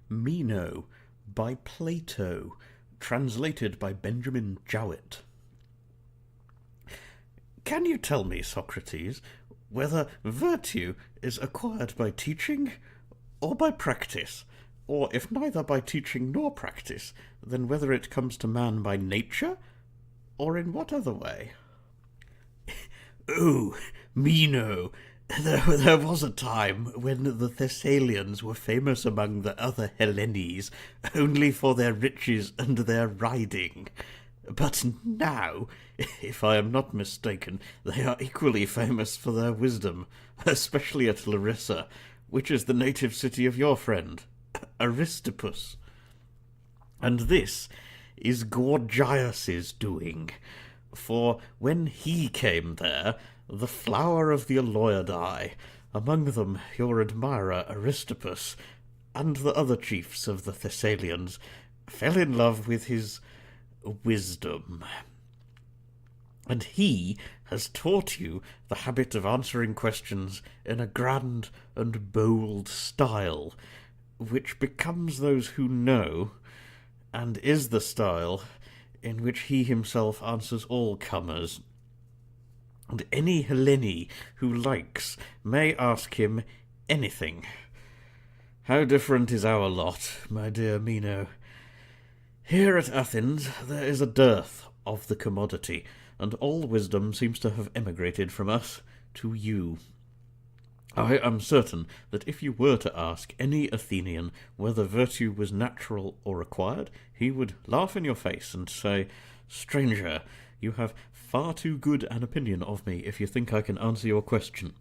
Meno by Plato, translated by Benjamin Jowett. Can you tell me, Socrates, whether virtue is acquired by teaching or by practice? Or if neither by teaching nor practice, then whether it comes to man by nature, or in what other way? Oh, Meno, there was a time when the Thessalians were famous among the other Hellenes only for their riches and their riding. But now, if I am not mistaken, they are equally famous for their wisdom, especially at Larissa, which is the native city of your friend, Aristippus. And this is Gorgias's doing, for when he came there, the flower of the Aloidae, among them your admirer Aristippus, and the other chiefs of the Thessalians, fell in love with his wisdom. And he has taught you the habit of answering questions in a grand and bold style, which becomes those who know, and is the style in which he himself answers all comers. And any Hellene who likes may ask him anything. How different is our lot, my dear Meno. Here at Athens there is a dearth of the commodity, and all wisdom seems to have emigrated from us to you. I am certain that if you were to ask any Athenian whether virtue was natural or acquired, he would laugh in your face and say, "Stranger, you have far too good an opinion of me if you think I can answer your question.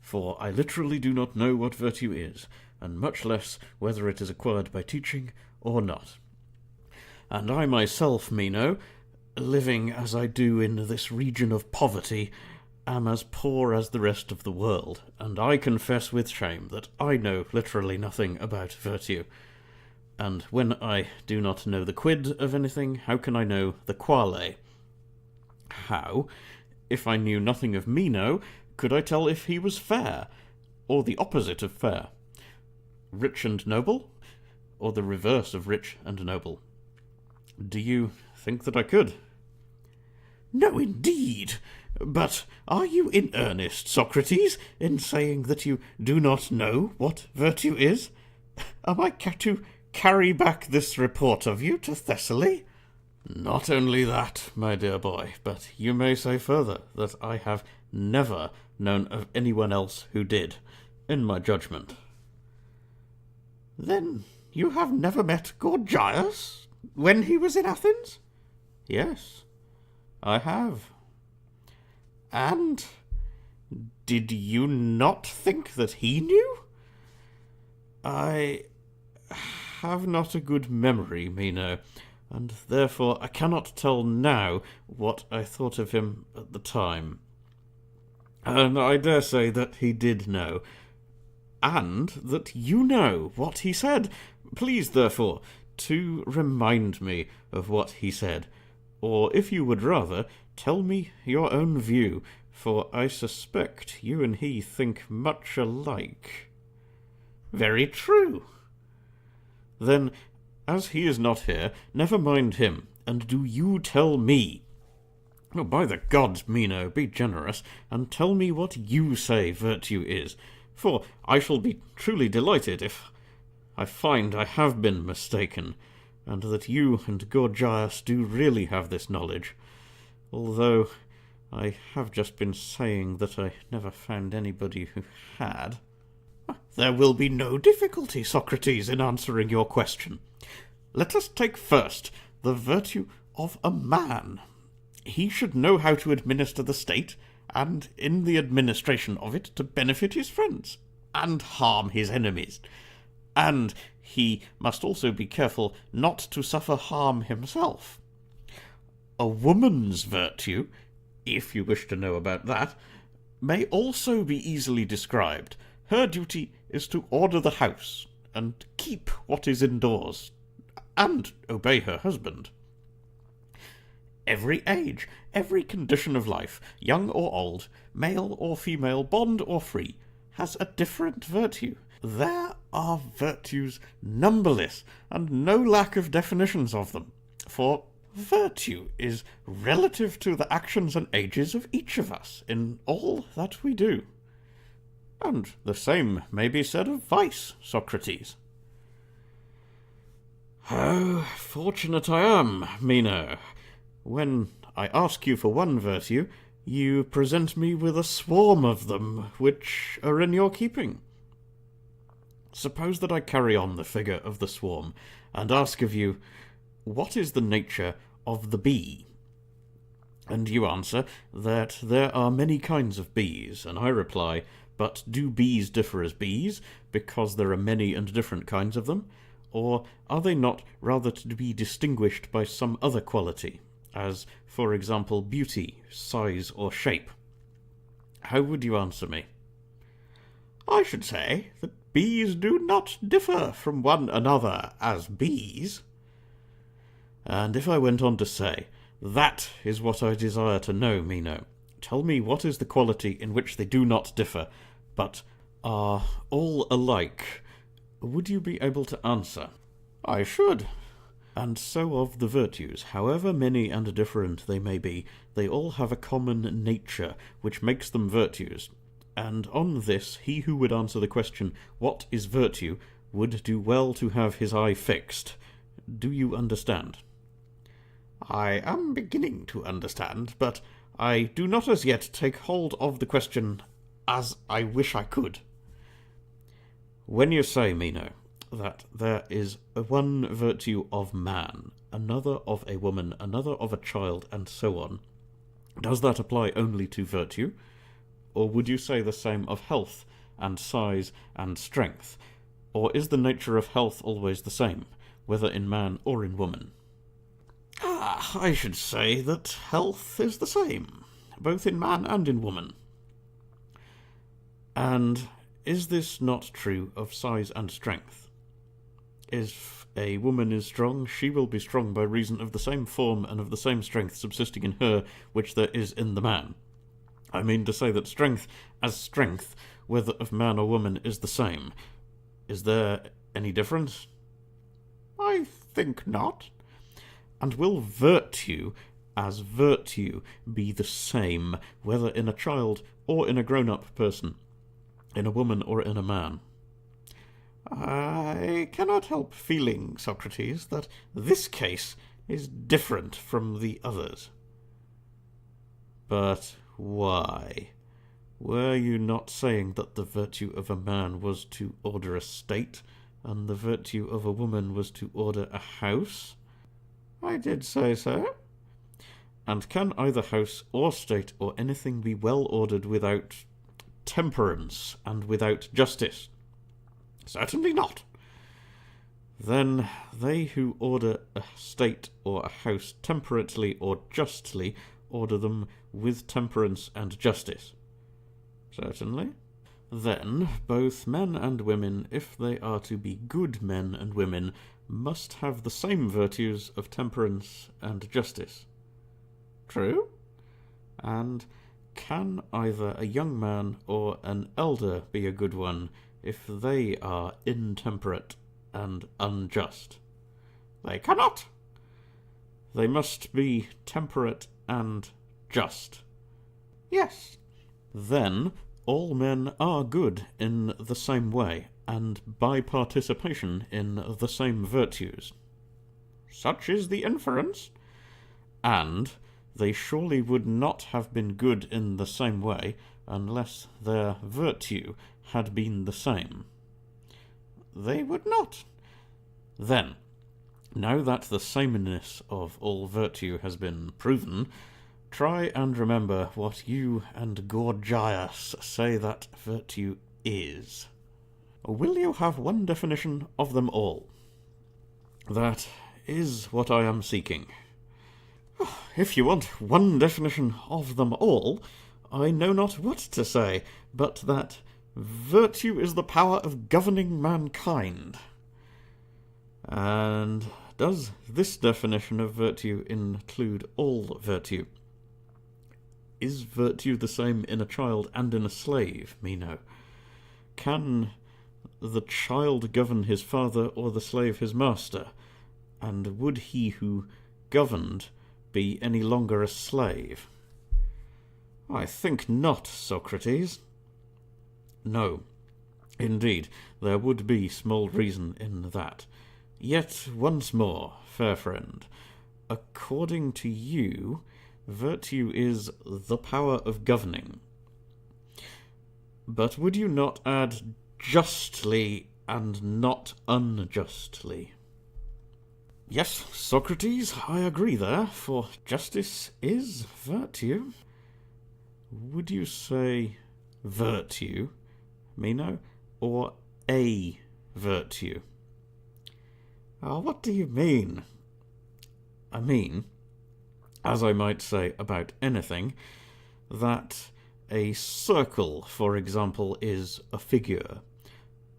For I literally do not know what virtue is, and much less whether it is acquired by teaching or not. And I myself, Meno, living as I do in this region of poverty, am as poor as the rest of the world, and I confess with shame that I know literally nothing about virtue. And when I do not know the quid of anything, how can I know the quale? How, if I knew nothing of Meno, could I tell if he was fair, or the opposite of fair? Rich and noble, or the reverse of rich and noble? Do you think that I could?" "No, indeed. But are you in earnest, Socrates, in saying that you do not know what virtue is? Am I to carry back this report of you to Thessaly?" "Not only that, my dear boy, but you may say further that I have never known of anyone else who did, in my judgment." "Then you have never met Gorgias when he was in Athens?" "Yes, I have." "And did you not think that he knew?" "I have not a good memory, Meno, and therefore I cannot tell now what I thought of him at the time. And I dare say that he did know, and that you know what he said. Please, therefore, to remind me of what he said, or, if you would rather, tell me your own view, for I suspect you and he think much alike." "Very true." "Then, as he is not here, never mind him, and do you tell me. Oh, by the gods, Meno, be generous, and tell me what you say virtue is, for I shall be truly delighted if I find I have been mistaken, and that you and Gorgias do really have this knowledge, although I have just been saying that I never found anybody who had." "There will be no difficulty, Socrates, in answering your question. Let us take first the virtue of a man. He should know how to administer the state, and in the administration of it to benefit his friends, and harm his enemies. And he must also be careful not to suffer harm himself. A woman's virtue, if you wish to know about that, may also be easily described. Her duty is to order the house, and keep what is indoors, and obey her husband. Every age, every condition of life, young or old, male or female, bond or free, has a different virtue. There are virtues numberless, and no lack of definitions of them. For virtue is relative to the actions and ages of each of us in all that we do. And the same may be said of vice, Socrates. How fortunate I am, Meno. When I ask you for one virtue, you present me with a swarm of them which are in your keeping. Suppose that I carry on the figure of the swarm, and ask of you, what is the nature of the bee? And you answer that there are many kinds of bees, and I reply, but do bees differ as bees, because there are many and different kinds of them? Or are they not rather to be distinguished by some other quality, as, for example, beauty, size, or shape? How would you answer me? I should say that bees do not differ from one another as bees. And if I went on to say, that is what I desire to know, Meno. Tell me what is the quality in which they do not differ, but are all alike, would you be able to answer? I should. And so of the virtues, however many and different they may be, they all have a common nature, which makes them virtues. And on this, he who would answer the question, what is virtue, would do well to have his eye fixed. Do you understand? I am beginning to understand, but I do not as yet take hold of the question as I wish I could. When you say, Meno, that there is one virtue of man, another of a woman, another of a child, and so on, does that apply only to virtue? Or would you say the same of health, and size, and strength? Or is the nature of health always the same, whether in man or in woman? I should say that health is the same, both in man and in woman. And is this not true of size and strength? If a woman is strong, she will be strong by reason of the same form and of the same strength subsisting in her which there is in the man. I mean to say that strength as strength, whether of man or woman, is the same. Is there any difference? I think not. And will virtue as virtue be the same, whether in a child or in a grown-up person, in a woman or in a man? I cannot help feeling, Socrates, that this case is different from the others. But why? Were you not saying that the virtue of a man was to order a state, and the virtue of a woman was to order a house? I did say so. And can either house or state or anything be well ordered without temperance and without justice? Certainly not. Then they who order a state or a house temperately or justly order them with temperance and justice. Certainly. Then both men and women, if they are to be good men and women, must have the same virtues of temperance and justice. True. And can either a young man or an elder be a good one if they are intemperate and unjust? They cannot. They must be temperate and just. Yes. Then all men are good in the same way, and by participation in the same virtues. Such is the inference. And they surely would not have been good in the same way unless their virtue had been the same. They would not. Then, now that the sameness of all virtue has been proven, try and remember what you and Gorgias say that virtue is. Will you have one definition of them all? That is what I am seeking. If you want one definition of them all, I know not what to say, but that virtue is the power of governing mankind. And does this definition of virtue include all virtue? Is virtue the same in a child and in a slave, Meno? Can the child govern his father or the slave his master? And would he who governed be any longer a slave? I think not, Socrates. No, indeed, there would be small reason in that. Yet once more, fair friend, according to you, virtue is the power of governing. But would you not add justly and not unjustly? Yes, Socrates, I agree there, for justice is virtue. Would you say virtue, Meno, or a virtue? What do you mean? I mean, as I might say about anything, that a circle, for example, is a figure,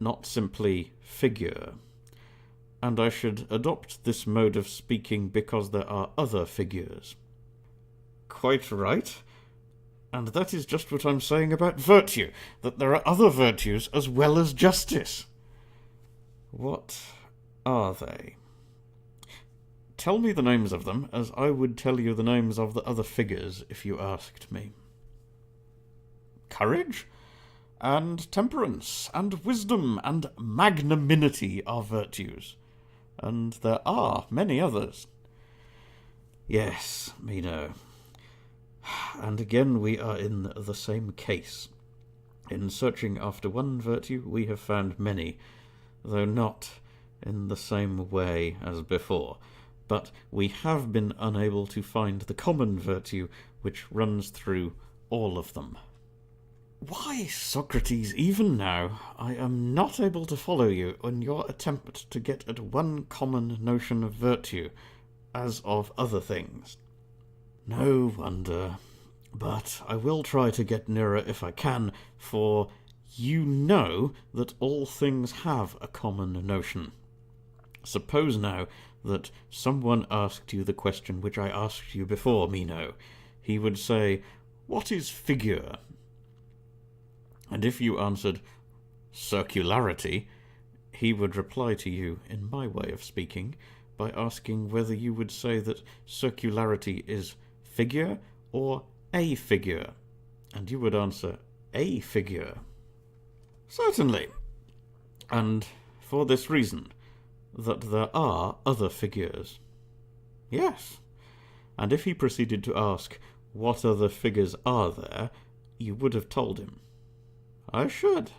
not simply figure. And I should adopt this mode of speaking because there are other figures. Quite right. And that is just what I'm saying about virtue, that there are other virtues as well as justice. What are they? Tell me the names of them, as I would tell you the names of the other figures if you asked me. Courage, and temperance, and wisdom, and magnanimity are virtues, and there are many others. Yes, Meno. And again we are in the same case. In searching after one virtue we have found many, though not in the same way as before. But we have been unable to find the common virtue which runs through all of them. Why, Socrates, even now, I am not able to follow you in your attempt to get at one common notion of virtue, as of other things. No wonder. But I will try to get nearer if I can, for you know that all things have a common notion. Suppose now that someone asked you the question which I asked you before, Meno. He would say, "What is figure?" And if you answered, "Circularity," he would reply to you, in my way of speaking, by asking whether you would say that circularity is figure or a figure, and you would answer, "A figure." Certainly. And for this reason, that there are other figures. Yes. And if he proceeded to ask, "What other figures are there?" you would have told him. I should.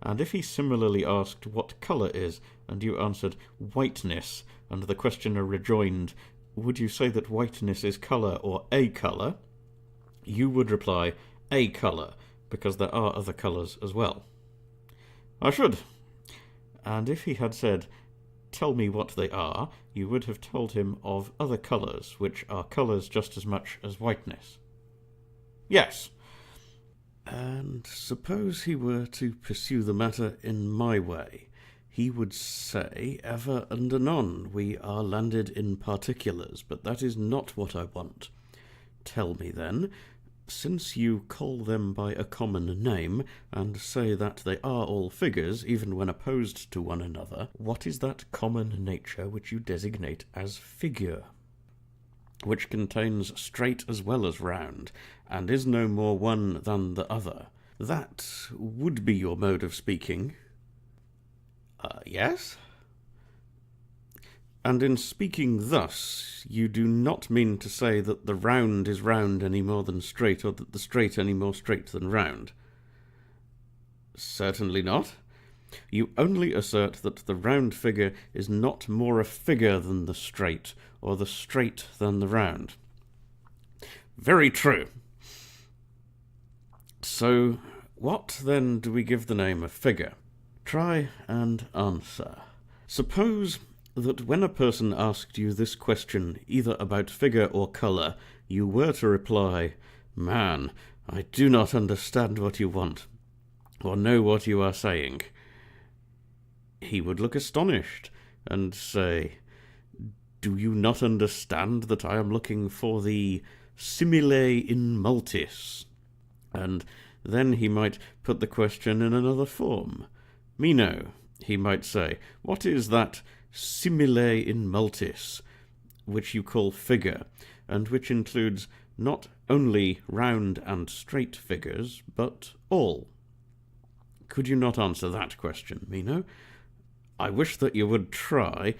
And if he similarly asked what colour is, and you answered whiteness, and the questioner rejoined, "Would you say that whiteness is colour or a colour?" you would reply, "A colour," because there are other colours as well. I should. And if he had said, "Tell me what they are," you would have told him of other colours, which are colours just as much as whiteness. Yes. And suppose he were to pursue the matter in my way, he would say, "Ever and anon we are landed in particulars, but that is not what I want. Tell me then, since you call them by a common name, and say that they are all figures, even when opposed to one another, what is that common nature which you designate as figure, which contains straight as well as round, and is no more one than the other?" That would be your mode of speaking. Yes. And in speaking thus, you do not mean to say that the round is round any more than straight, or that the straight any more straight than round. Certainly not. You only assert that the round figure is not more a figure than the straight, or the straight than the round. Very true. So, what then do we give the name of figure? Try and answer. Suppose that when a person asked you this question, either about figure or colour, you were to reply, "Man, I do not understand what you want, or know what you are saying." He would look astonished, and say, "Do you not understand that I am looking for the simile in multis?" And then he might put the question in another form. Meno, he might say, what is that simile in multis, which you call figure, and which includes not only round and straight figures, but all? Could you not answer that question, Meno? I wish that you would try.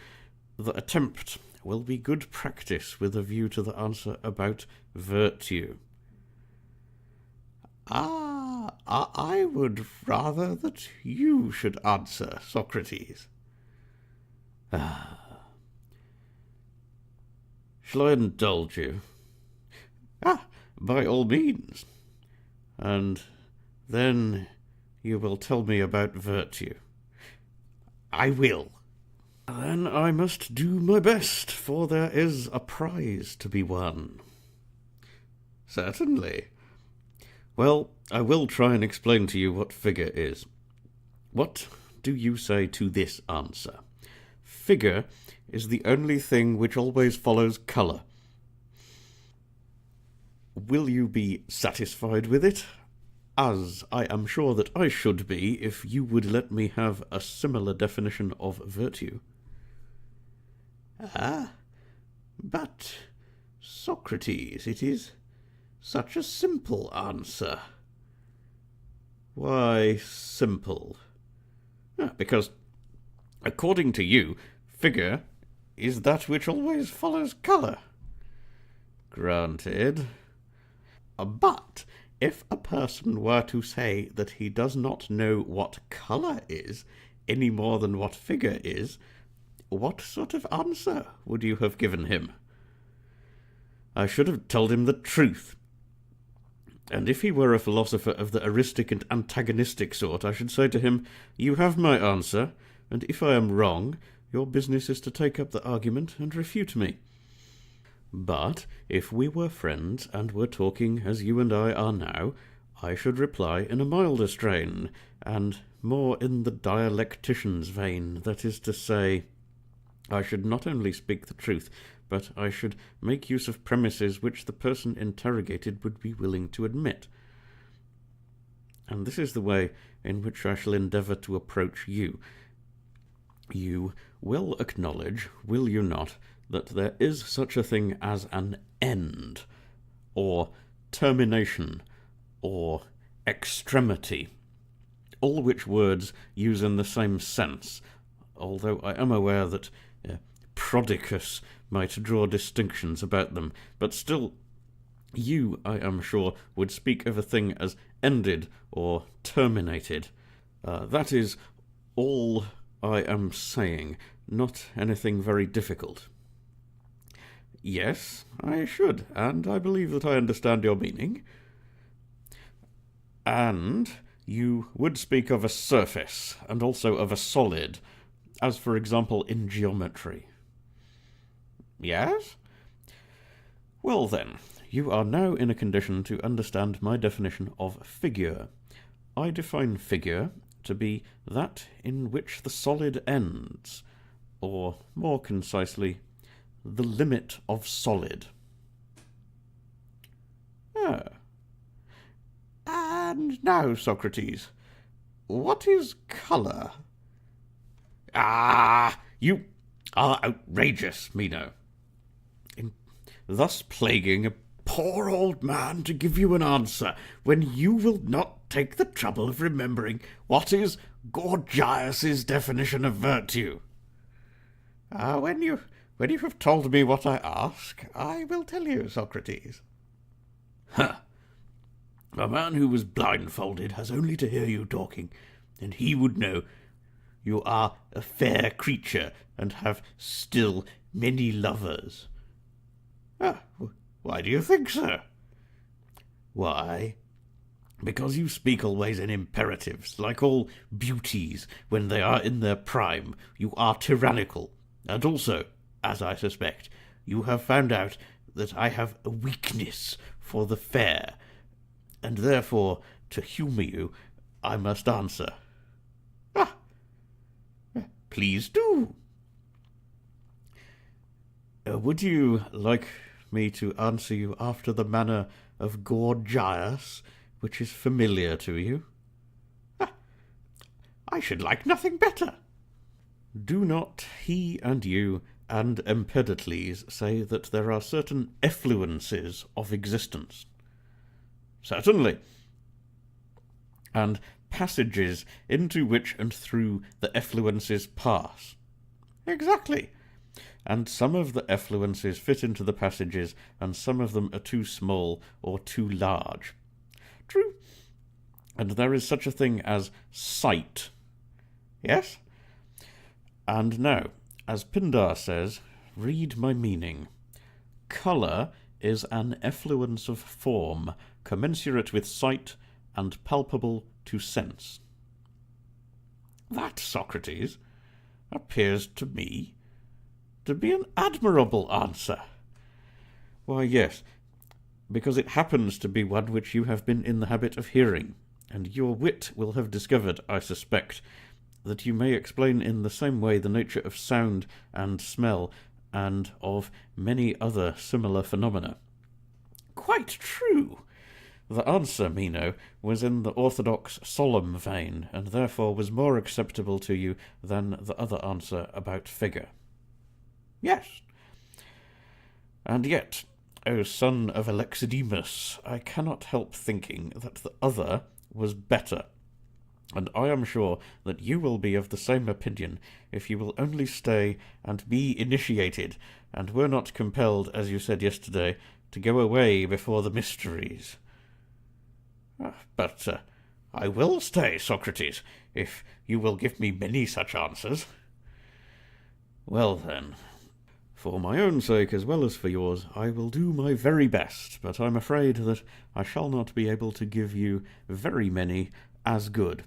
The attempt will be good practice with a view to the answer about virtue. I would rather that you should answer, Socrates. Shall I indulge you? By all means. And then you will tell me about virtue. I will. Then I must do my best, for there is a prize to be won. Certainly. Well, I will try and explain to you what figure is. What do you say to this answer? Figure is the only thing which always follows colour. Will you be satisfied with it? As I am sure that I should be if you would let me have a similar definition of virtue. But, Socrates, it is such a simple answer. Why simple? Because, according to you, figure is that which always follows colour. Granted. But if a person were to say that he does not know what colour is, any more than what figure is, what sort of answer would you have given him? I should have told him the truth. And if he were a philosopher of the eristic and antagonistic sort, I should say to him, you have my answer, and if I am wrong, your business is to take up the argument and refute me. But if we were friends and were talking as you and I are now, I should reply in a milder strain, and more in the dialectician's vein, that is to say, I should not only speak the truth, but I should make use of premises which the person interrogated would be willing to admit. And this is the way in which I shall endeavour to approach you. You will acknowledge, will you not, that there is such a thing as an end, or termination, or extremity, all which words use in the same sense, although I am aware that Prodicus might draw distinctions about them, but still you, I am sure, would speak of a thing as ended or terminated. That is all I am saying, not anything very difficult. Yes, I should, and I believe that I understand your meaning. And you would speak of a surface, and also of a solid, as for example in geometry. Yes? Well then, you are now in a condition to understand my definition of figure. I define figure to be that in which the solid ends, or more concisely, the limit of solid. And now, Socrates, what is colour? You are outrageous, Meno, in thus plaguing a poor old man to give you an answer when you will not take the trouble of remembering what is Gorgias's definition of virtue. When you have told me what I ask, I will tell you, Socrates. A man who was blindfolded has only to hear you talking, and he would know you are a fair creature and have still many lovers. Why do you think so? Why? Because you speak always in imperatives, like all beauties when they are in their prime. You are tyrannical, and also, as I suspect, you have found out that I have a weakness for the fair, and therefore, to humour you, I must answer. Please do. Would you like me to answer you after the manner of Gorgias, which is familiar to you? I should like nothing better. Do not he and you and Empedocles say that there are certain effluences of existence? Certainly. And passages into which and through the effluences pass? Exactly. And some of the effluences fit into the passages, and some of them are too small or too large? True. And there is such a thing as sight? Yes. And now, as Pindar says, read my meaning. Colour is an effluence of form, commensurate with sight, and palpable to sense. That, Socrates, appears to me to be an admirable answer. Why, yes, because it happens to be one which you have been in the habit of hearing, and your wit will have discovered, I suspect, that you may explain in the same way the nature of sound and smell, and of many other similar phenomena. Quite true. The answer, Meno, was in the orthodox solemn vein, and therefore was more acceptable to you than the other answer about figure. Yes. And yet, O son of Alexidemus, I cannot help thinking that the other was better, and I am sure that you will be of the same opinion if you will only stay and be initiated, and were not compelled, as you said yesterday, to go away before the mysteries. But I will stay, Socrates, if you will give me many such answers. Well, then, for my own sake as well as for yours, I will do my very best, but I'm afraid that I shall not be able to give you very many as good.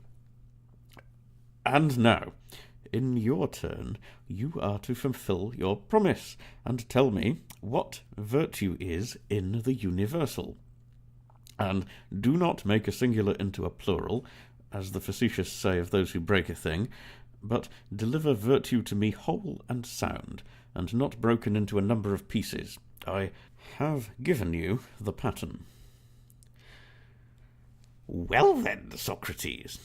And now, in your turn, you are to fulfill your promise, and tell me what virtue is in the universal. And do not make a singular into a plural, as the facetious say of those who break a thing, but deliver virtue to me whole and sound, and not broken into a number of pieces. I have given you the pattern. Well then, Socrates,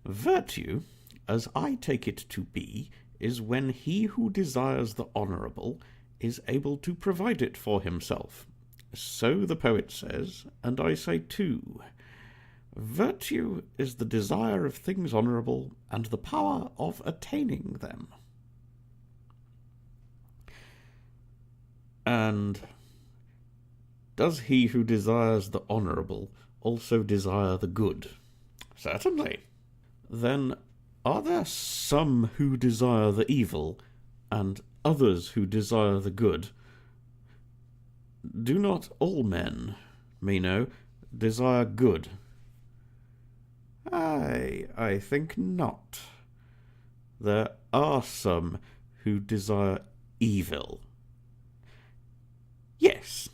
virtue, as I take it to be, is when he who desires the honourable is able to provide it for himself. So the poet says, and I say too. Virtue is the desire of things honourable and the power of attaining them. And does he who desires the honourable also desire the good? Certainly. Then are there some who desire the evil, and others who desire the good? Do not all men, Meno, desire good? I think not. There are some who desire evil. Yes.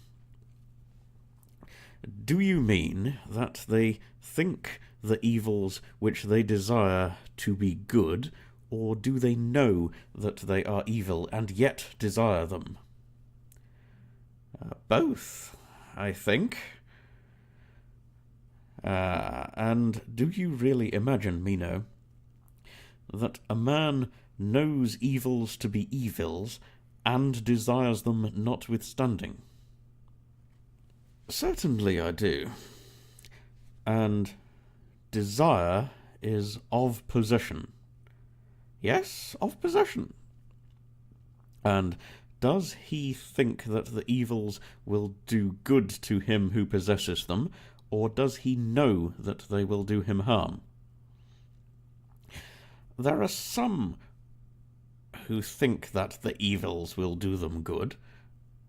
Do you mean that they think the evils which they desire to be good, or do they know that they are evil and yet desire them? Both, I think. And do you really imagine, Meno, that a man knows evils to be evils and desires them notwithstanding? Certainly I do. And desire is of possession. Yes, of possession. And does he think that the evils will do good to him who possesses them, or does he know that they will do him harm? There are some who think that the evils will do them good,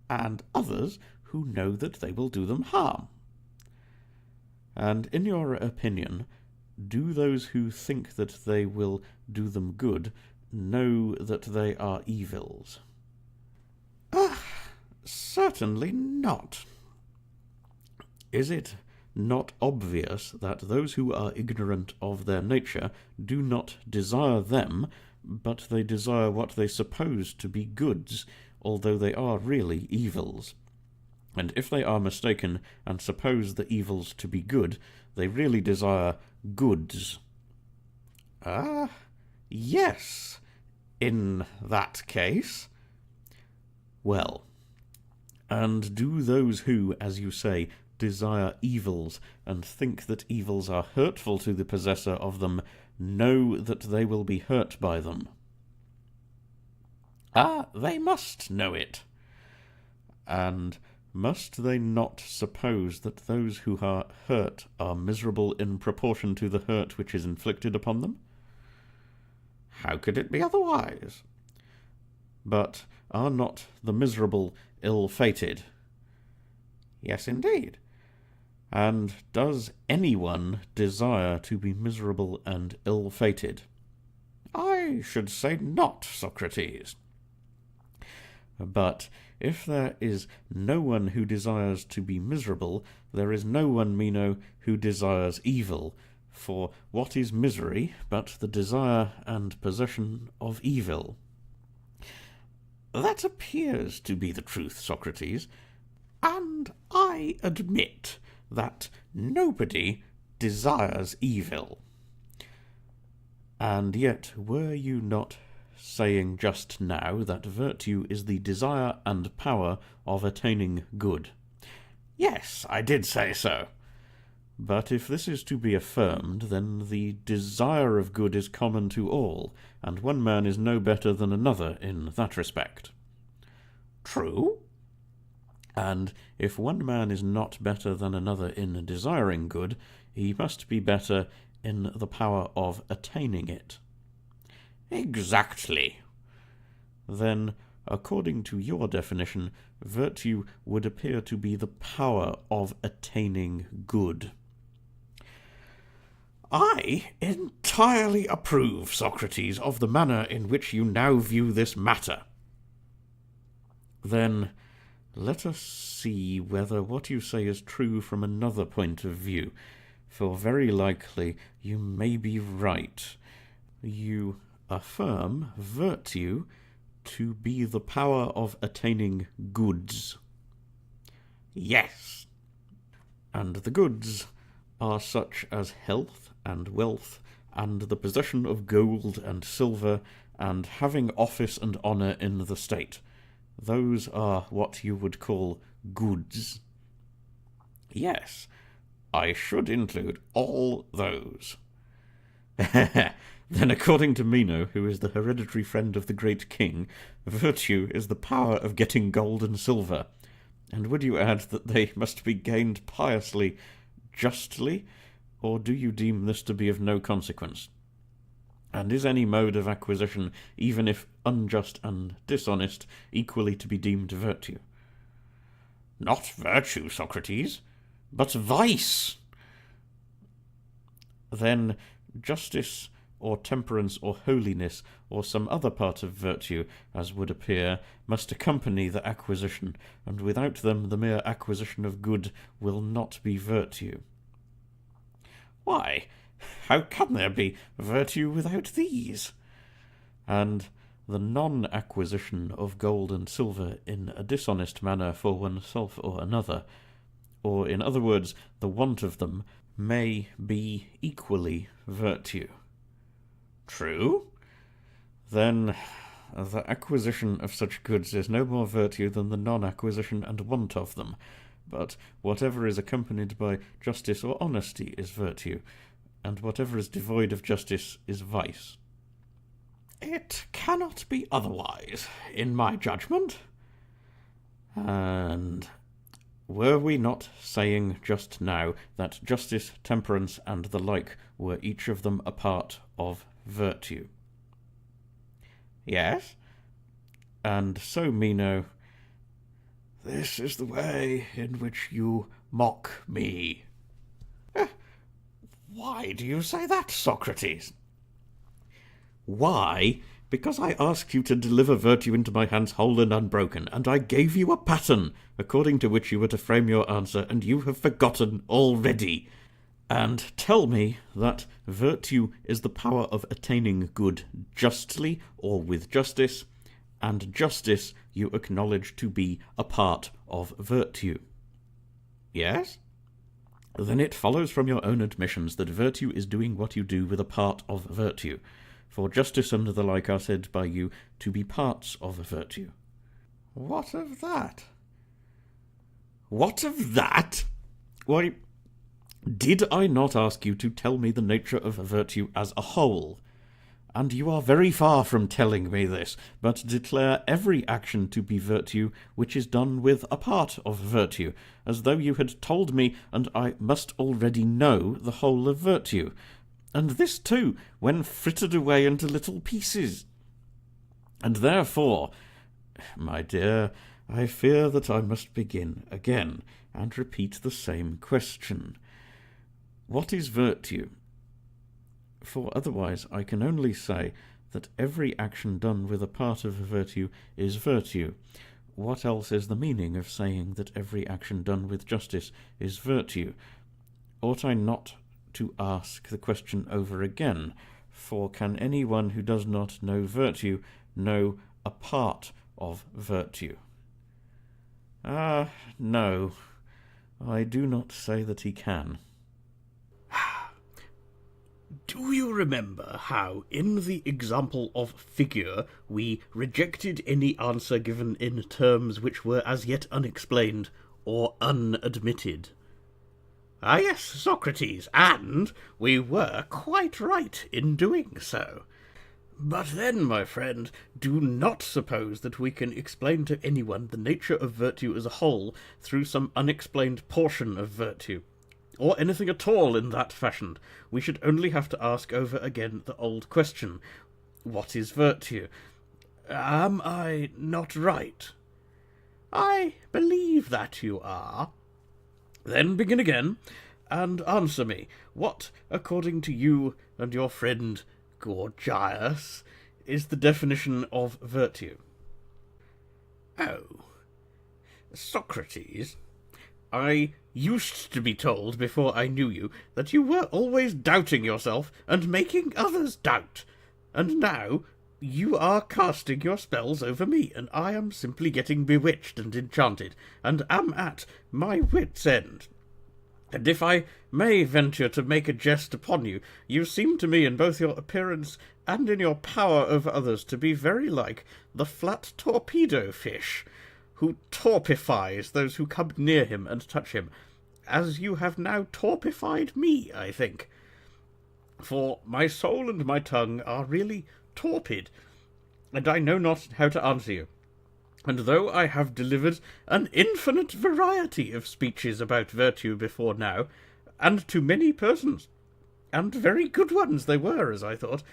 and others who know that they will do them harm. And in your opinion, do those who think that they will do them good know that they are evils? Certainly not. Is it not obvious that those who are ignorant of their nature do not desire them, but they desire what they suppose to be goods, although they are really evils? And if they are mistaken and suppose the evils to be good, they really desire goods. Yes, in that case. Well, and do those who, as you say, desire evils, and think that evils are hurtful to the possessor of them, know that they will be hurt by them? They must know it. And must they not suppose that those who are hurt are miserable in proportion to the hurt which is inflicted upon them? How could it be otherwise? But are not the miserable ill-fated? Yes, indeed. And does anyone desire to be miserable and ill-fated? I should say not, Socrates. But if there is no one who desires to be miserable, there is no one, Meno, who desires evil. For what is misery but the desire and possession of evil? That appears to be the truth, Socrates, and I admit that nobody desires evil. And yet, were you not saying just now that virtue is the desire and power of attaining good? Yes, I did say so. But if this is to be affirmed, then the desire of good is common to all, and one man is no better than another in that respect. True. And if one man is not better than another in desiring good, he must be better in the power of attaining it. Exactly. Then, according to your definition, virtue would appear to be the power of attaining good. I entirely approve, Socrates, of the manner in which you now view this matter. Then let us see whether what you say is true from another point of view, for very likely you may be right. You affirm virtue to be the power of attaining goods. Yes. And the goods are such as health and wealth, and the possession of gold and silver, and having office and honour in the state. Those are what you would call goods. Yes, I should include all those. Then, according to Meno, who is the hereditary friend of the great king, virtue is the power of getting gold and silver. And would you add that they must be gained piously, justly, or do you deem this to be of no consequence? And is any mode of acquisition, even if unjust and dishonest, equally to be deemed virtue? Not virtue, Socrates, but vice. Then justice, or temperance, or holiness, or some other part of virtue, as would appear, must accompany the acquisition, and without them the mere acquisition of good will not be virtue. Why, how can there be virtue without these? And the non-acquisition of gold and silver in a dishonest manner for oneself or another, or in other words, the want of them, may be equally virtue. True. Then the acquisition of such goods is no more virtue than the non-acquisition and want of them. But whatever is accompanied by justice or honesty is virtue, and whatever is devoid of justice is vice. It cannot be otherwise, in my judgment. And were we not saying just now that justice, temperance, and the like were each of them a part of virtue? Yes. And so, Meno, this is the way in which you mock me. Why do you say that, Socrates? Why? Because I asked you to deliver virtue into my hands whole and unbroken, and I gave you a pattern according to which you were to frame your answer, and you have forgotten already. And tell me that virtue is the power of attaining good justly or with justice, and justice you acknowledge to be a part of virtue. Yes? Then it follows from your own admissions that virtue is doing what you do with a part of virtue, for justice and the like are said by you to be parts of virtue. What of that? What of that? Why, did I not ask you to tell me the nature of virtue as a whole? And you are very far from telling me this, but declare every action to be virtue which is done with a part of virtue, as though you had told me, and I must already know the whole of virtue, and this too, when frittered away into little pieces. And therefore, my dear, I fear that I must begin again, and repeat the same question. What is virtue? For otherwise I can only say that every action done with a part of virtue is virtue. What else is the meaning of saying that every action done with justice is virtue? Ought I not to ask the question over again? For can anyone who does not know virtue know a part of virtue? No, I do not say that he can. Do you remember how, in the example of figure, we rejected any answer given in terms which were as yet unexplained or unadmitted? Ah, yes, Socrates, and we were quite right in doing so. But then, my friend, do not suppose that we can explain to anyone the nature of virtue as a whole through some unexplained portion of virtue, or anything at all in that fashion. We should only have to ask over again the old question, what is virtue? Am I not right? I believe that you are. Then begin again, and answer me, what, according to you and your friend Gorgias, is the definition of virtue? Oh, Socrates, I used to be told before I knew you that you were always doubting yourself and making others doubt, and now you are casting your spells over me, and I am simply getting bewitched and enchanted, and am at my wit's end. And if I may venture to make a jest upon you, you seem to me in both your appearance and in your power over others to be very like the flat torpedo fish, who torpifies those who come near him and touch him, as you have now torpified me, I think. For my soul and my tongue are really torpid, and I know not how to answer you. And though I have delivered an infinite variety of speeches about virtue before now, and to many persons, and very good ones they were, as I thought,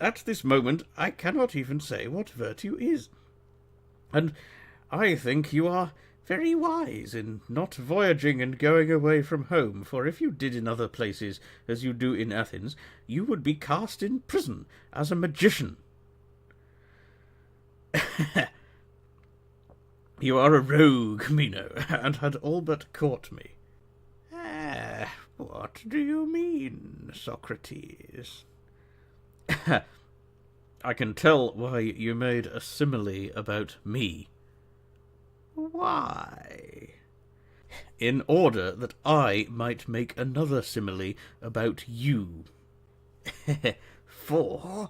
at this moment I cannot even say what virtue is. And I think you are very wise in not voyaging and going away from home, for if you did in other places as you do in Athens, you would be cast in prison as a magician. You are a rogue, Meno, and had all but caught me. What do you mean, Socrates? I can tell why you made a simile about me. Why? In order that I might make another simile about you. For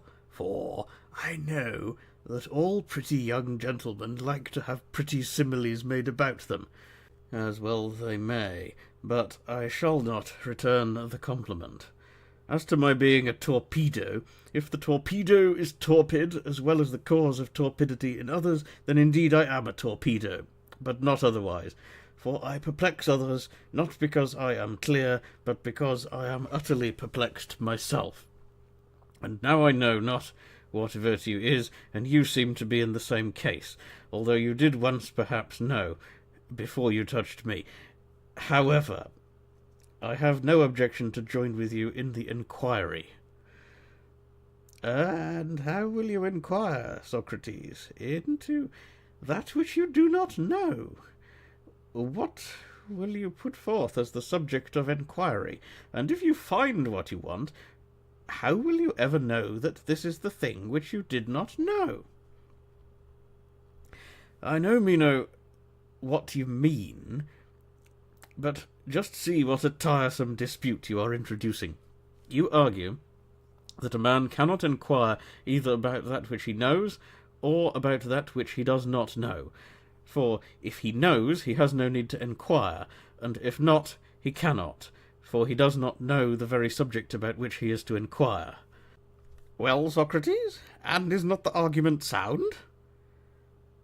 I know that all pretty young gentlemen like to have pretty similes made about them, as well they may, but I shall not return the compliment. As to my being a torpedo, if the torpedo is torpid, as well as the cause of torpidity in others, then indeed I am a torpedo, but not otherwise, for I perplex others, not because I am clear, but because I am utterly perplexed myself. And now I know not what virtue is, and you seem to be in the same case, although you did once perhaps know, before you touched me. However, I have no objection to join with you in the inquiry. And how will you inquire, Socrates, into that which you do not know? What will you put forth as the subject of inquiry? And if you find what you want, how will you ever know that this is the thing which you did not know? I know, Meno, what you mean, But just see what a tiresome dispute you are introducing. You argue that a man cannot inquire either about that which he knows, or about that which he does not know. For if he knows, he has no need to inquire, and if not, he cannot, for he does not know the very subject about which he is to inquire. Well, Socrates, and is not the argument sound?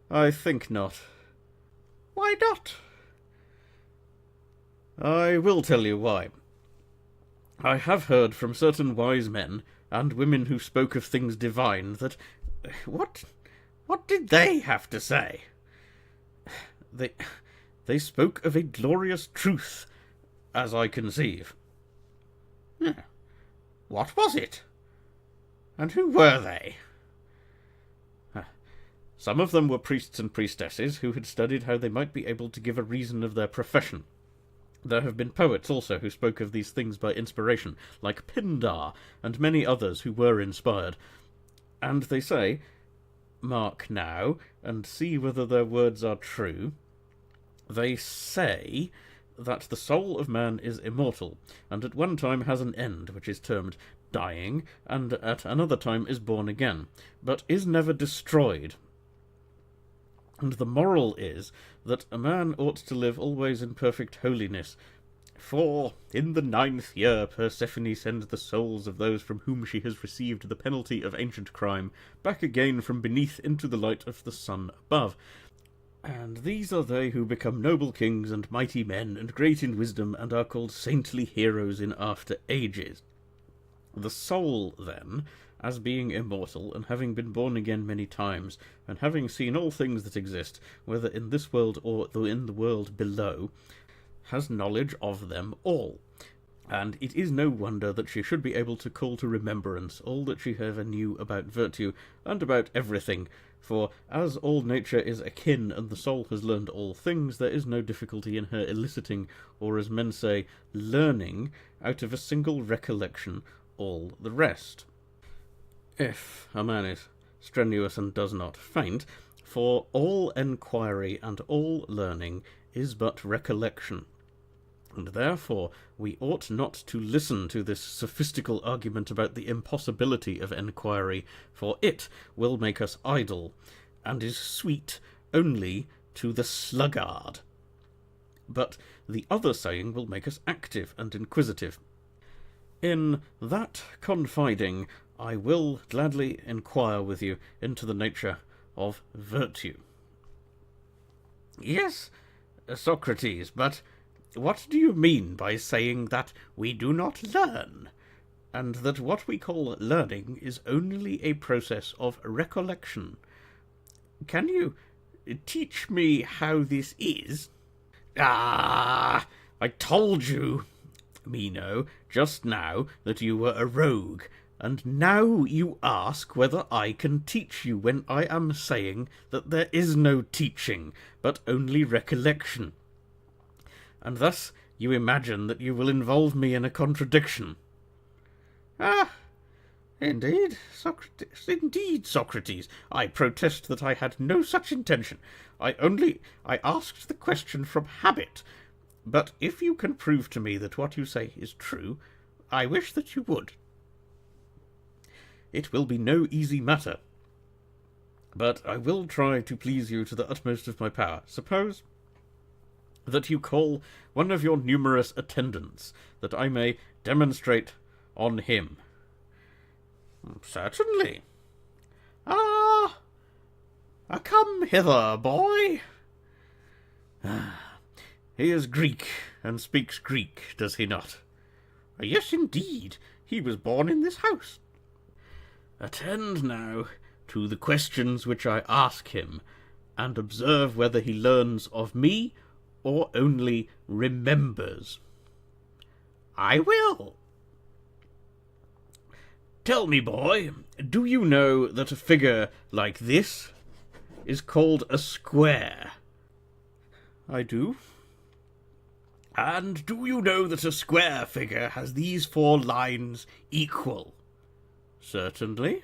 I think not. Why not? I will tell you why. I have heard from certain wise men, and women who spoke of things divine, that... What did they have to say? They spoke of a glorious truth, as I conceive. What was it? And who were they? Some of them were priests and priestesses who had studied how they might be able to give a reason of their profession. There have been poets also who spoke of these things by inspiration, like Pindar and many others who were inspired. And they say, mark now, and see whether their words are true, they say that the soul of man is immortal, and at one time has an end, which is termed dying, and at another time is born again, but is never destroyed. And the moral is that a man ought to live always in perfect holiness, for in the 9th year Persephone sends the souls of those from whom she has received the penalty of ancient crime back again from beneath into the light of the sun above. And these are they who become noble kings and mighty men and great in wisdom, and are called saintly heroes in after ages. The soul, then, as being immortal, and having been born again many times, and having seen all things that exist, whether in this world or in the world below, has knowledge of them all. And it is no wonder that she should be able to call to remembrance all that she ever knew about virtue, and about everything, for as all nature is akin, and the soul has learned all things, there is no difficulty in her eliciting, or as men say, learning, out of a single recollection, all the rest. If a man is strenuous and does not faint, for all enquiry and all learning is but recollection. And therefore we ought not to listen to this sophistical argument about the impossibility of enquiry, for it will make us idle, and is sweet only to the sluggard. But the other saying will make us active and inquisitive. In that confiding, I will gladly inquire with you into the nature of virtue. Yes, Socrates, but what do you mean by saying that we do not learn, and that what we call learning is only a process of recollection? Can you teach me how this is? I told you, Meno, just now that you were a rogue, and now you ask whether I can teach you, when I am saying that there is no teaching, but only recollection. And thus you imagine that you will involve me in a contradiction. Indeed, Socrates, I protest that I had no such intention. I asked the question from habit. But if you can prove to me that what you say is true, I wish that you would. It will be no easy matter, but I will try to please you to the utmost of my power. Suppose that you call one of your numerous attendants, that I may demonstrate on him. Certainly. Come hither, boy. He is Greek, and speaks Greek, does he not? Yes, indeed. He was born in this house. Attend now to the questions which I ask him, and observe whether he learns of me, or only remembers. I will. Tell me, boy, do you know that a figure like this is called a square? I do. And do you know that a square figure has these 4 lines equal? Certainly.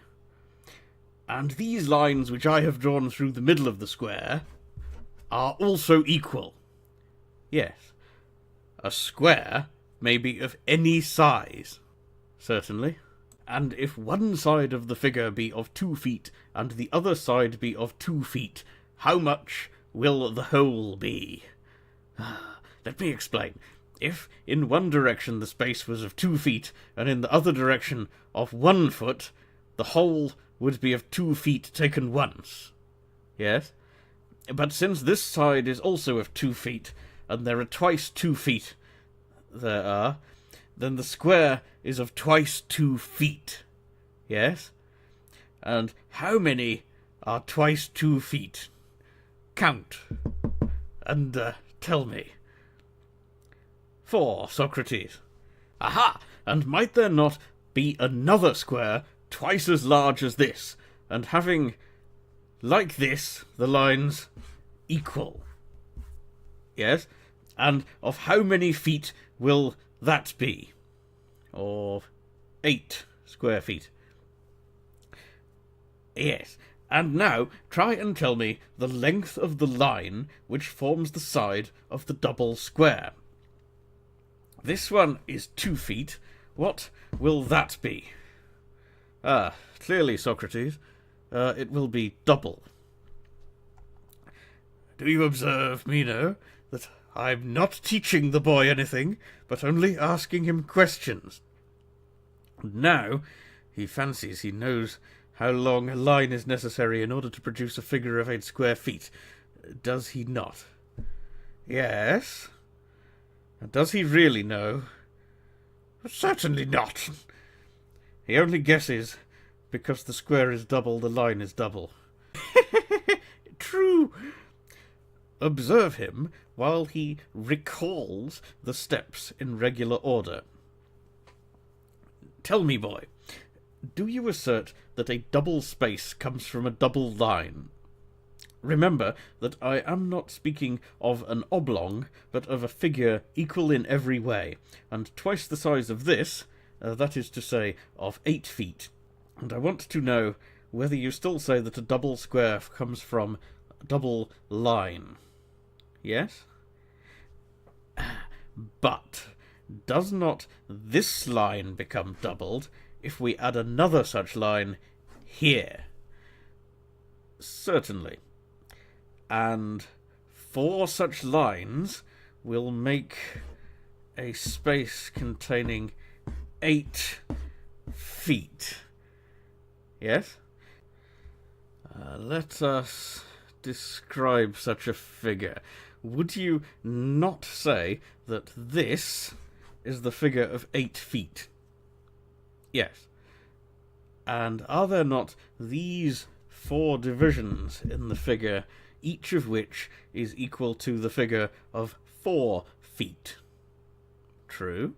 And these lines which I have drawn through the middle of the square are also equal? Yes. A square may be of any size. Certainly. And if one side of the figure be of 2 feet, and the other side be of 2 feet, how much will the whole be? Let me explain. If in one direction the space was of 2 feet, and in the other direction of 1 foot, the whole would be of 2 feet taken once. Yes? But since this side is also of 2 feet, and there are twice 2 feet, then the square is of twice 2 feet. Yes? And how many are twice 2 feet? Count. And tell me. 4, Socrates. Aha! And might there not be another square twice as large as this, and having, like this, the lines equal? Yes? And of how many feet will that be? Or 8 square feet. Yes. And now try and tell me the length of the line which forms the side of the double square. This one is 2 feet. What will that be? Clearly, Socrates, it will be double. Do you observe, Meno, that I'm not teaching the boy anything, but only asking him questions? And now he fancies he knows how long a line is necessary in order to produce a figure of 8 square feet. Does he not? Yes. And does he really know? Certainly not. He only guesses because the square is double, the line is double. True. Observe him while he recalls the steps in regular order. Tell me, boy, do you assert that a double space comes from a double line? Remember that I am not speaking of an oblong, but of a figure equal in every way, and twice the size of this, that is to say, of 8 feet. And I want to know whether you still say that a double square comes from a double line. Yes? But does not this line become doubled if we add another such line here? Certainly. And 4 such lines will make a space containing 8 feet. Yes? Let us describe such a figure. Would you not say that this is the figure of 8 feet? Yes. And are there not these 4 divisions in the figure, each of which is equal to the figure of 4 feet? True.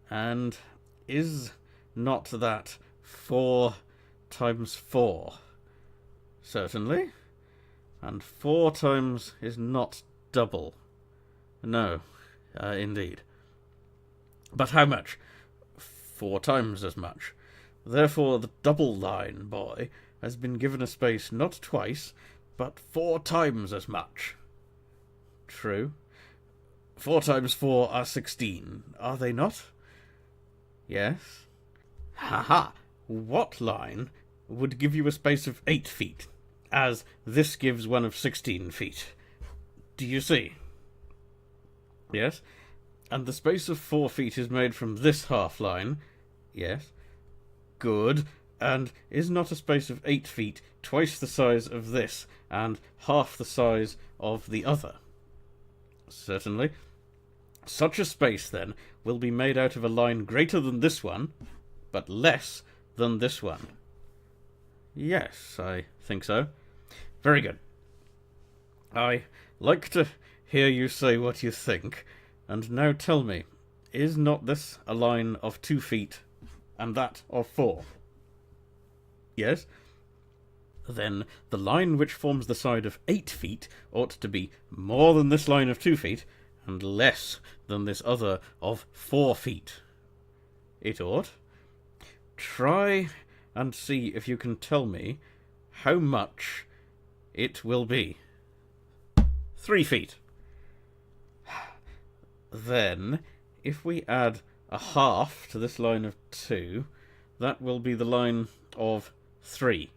And is not that 4 times 4? Certainly. And 4 times is not double. No, indeed. But how much? 4 times as much. Therefore the double line, boy, has been given a space not twice, but 4 times as much. True. 4 times 4 are 16, are they not? Yes. Ha-ha! What line would give you a space of 8 feet, as this gives one of 16 feet? Do you see? Yes. And the space of 4 feet is made from this half line. Yes. Good. And is not a space of 8 feet twice the size of this, and half the size of the other? Certainly. Such a space, then, will be made out of a line greater than this one, but less than this one. Yes, I think so. Very good. I like to hear you say what you think, and now tell me, is not this a line of 2 feet, and that of 4? Yes? Then the line which forms the side of 8 feet ought to be more than this line of 2 feet, and less than this other of 4 feet. It ought. Try and see if you can tell me how much it will be. 3 feet. Then, if we add a half to this line of 2, that will be the line of 3.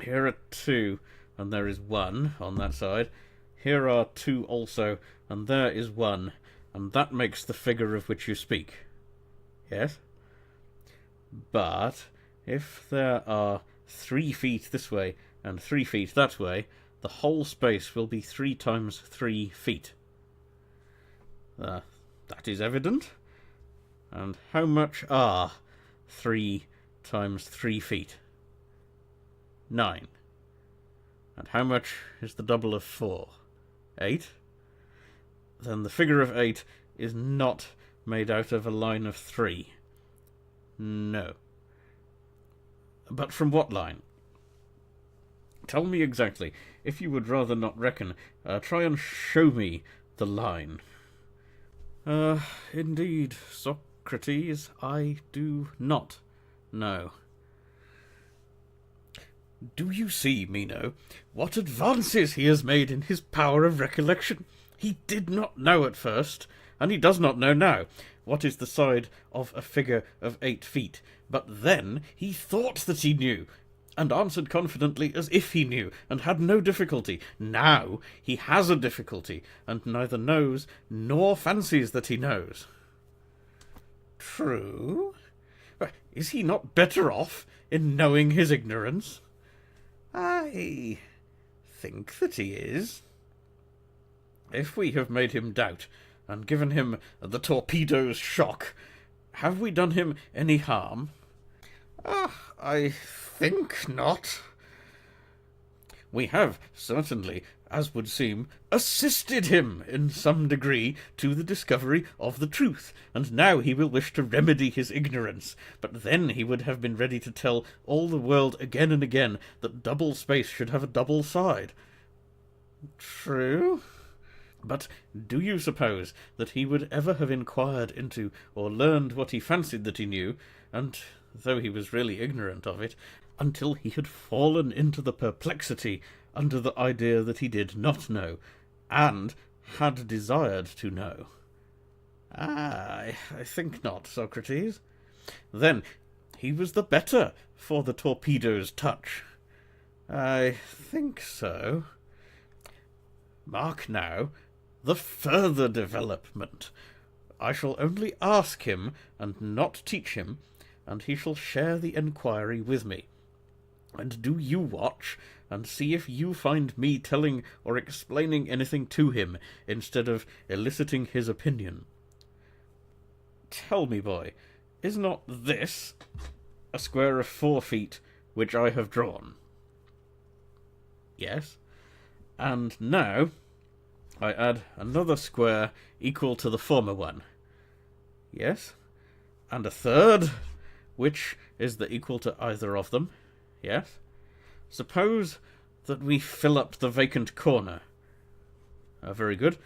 Here are 2, and there is 1 on that side. Here are 2 also, and there is 1, and that makes the figure of which you speak. Yes? But if there are 3 feet this way and 3 feet that way, the whole space will be 3 times 3 feet. That is evident. And how much are 3 times 3 feet? 9. And how much is the double of 4? 8. Then the figure of 8 is not made out of a line of 3. No. But from what line? Tell me exactly. If you would rather not reckon, try and show me the line. Indeed, Socrates, I do not know. Do you see, Meno, what advances he has made in his power of recollection? He did not know at first, and he does not know now, what is the side of a figure of 8 feet. But then he thought that he knew, and answered confidently as if he knew, and had no difficulty. Now he has a difficulty, and neither knows nor fancies that he knows. True. But is he not better off in knowing his ignorance? I think that he is. If we have made him doubt, and given him the torpedo's shock, have we done him any harm? I think not. We have, certainly, as would seem, assisted him in some degree to the discovery of the truth, and now he will wish to remedy his ignorance. But then he would have been ready to tell all the world again and again that double space should have a double side. True. But do you suppose that he would ever have inquired into or learned what he fancied that he knew, and though he was really ignorant of it, until he had fallen into the perplexity under the idea that he did not know, and had desired to know? I think not, Socrates. Then he was the better for the torpedo's touch. I think so. Mark now the further development. I shall only ask him, and not teach him, and he shall share the enquiry with me. And do you watch, and see if you find me telling or explaining anything to him, instead of eliciting his opinion. Tell me, boy, is not this a square of 4 feet, which I have drawn? Yes. And now I add another square equal to the former one. Yes. And a third, which is the equal to either of them. Yes. Suppose that we fill up the vacant corner. Very good.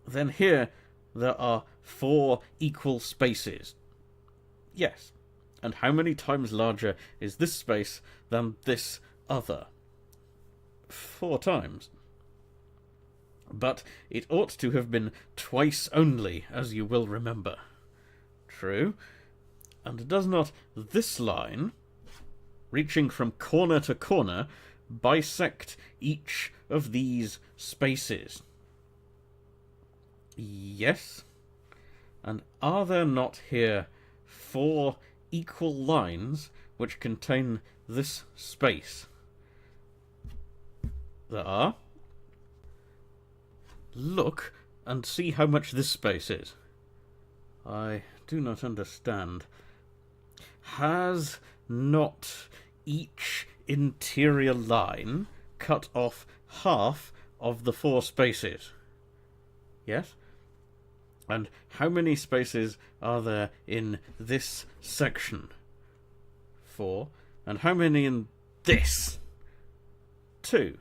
Then here there are 4 equal spaces. Yes. And how many times larger is this space than this other? 4 times. But it ought to have been twice only, as you will remember. True. And does not this line, reaching from corner to corner, bisect each of these spaces? Yes. And are there not here 4 equal lines which contain this space? There are. Look and see how much this space is. I do not understand. Has not each interior line cut off half of the 4 spaces? Yes? And how many spaces are there in this section? 4. And how many in this? 2.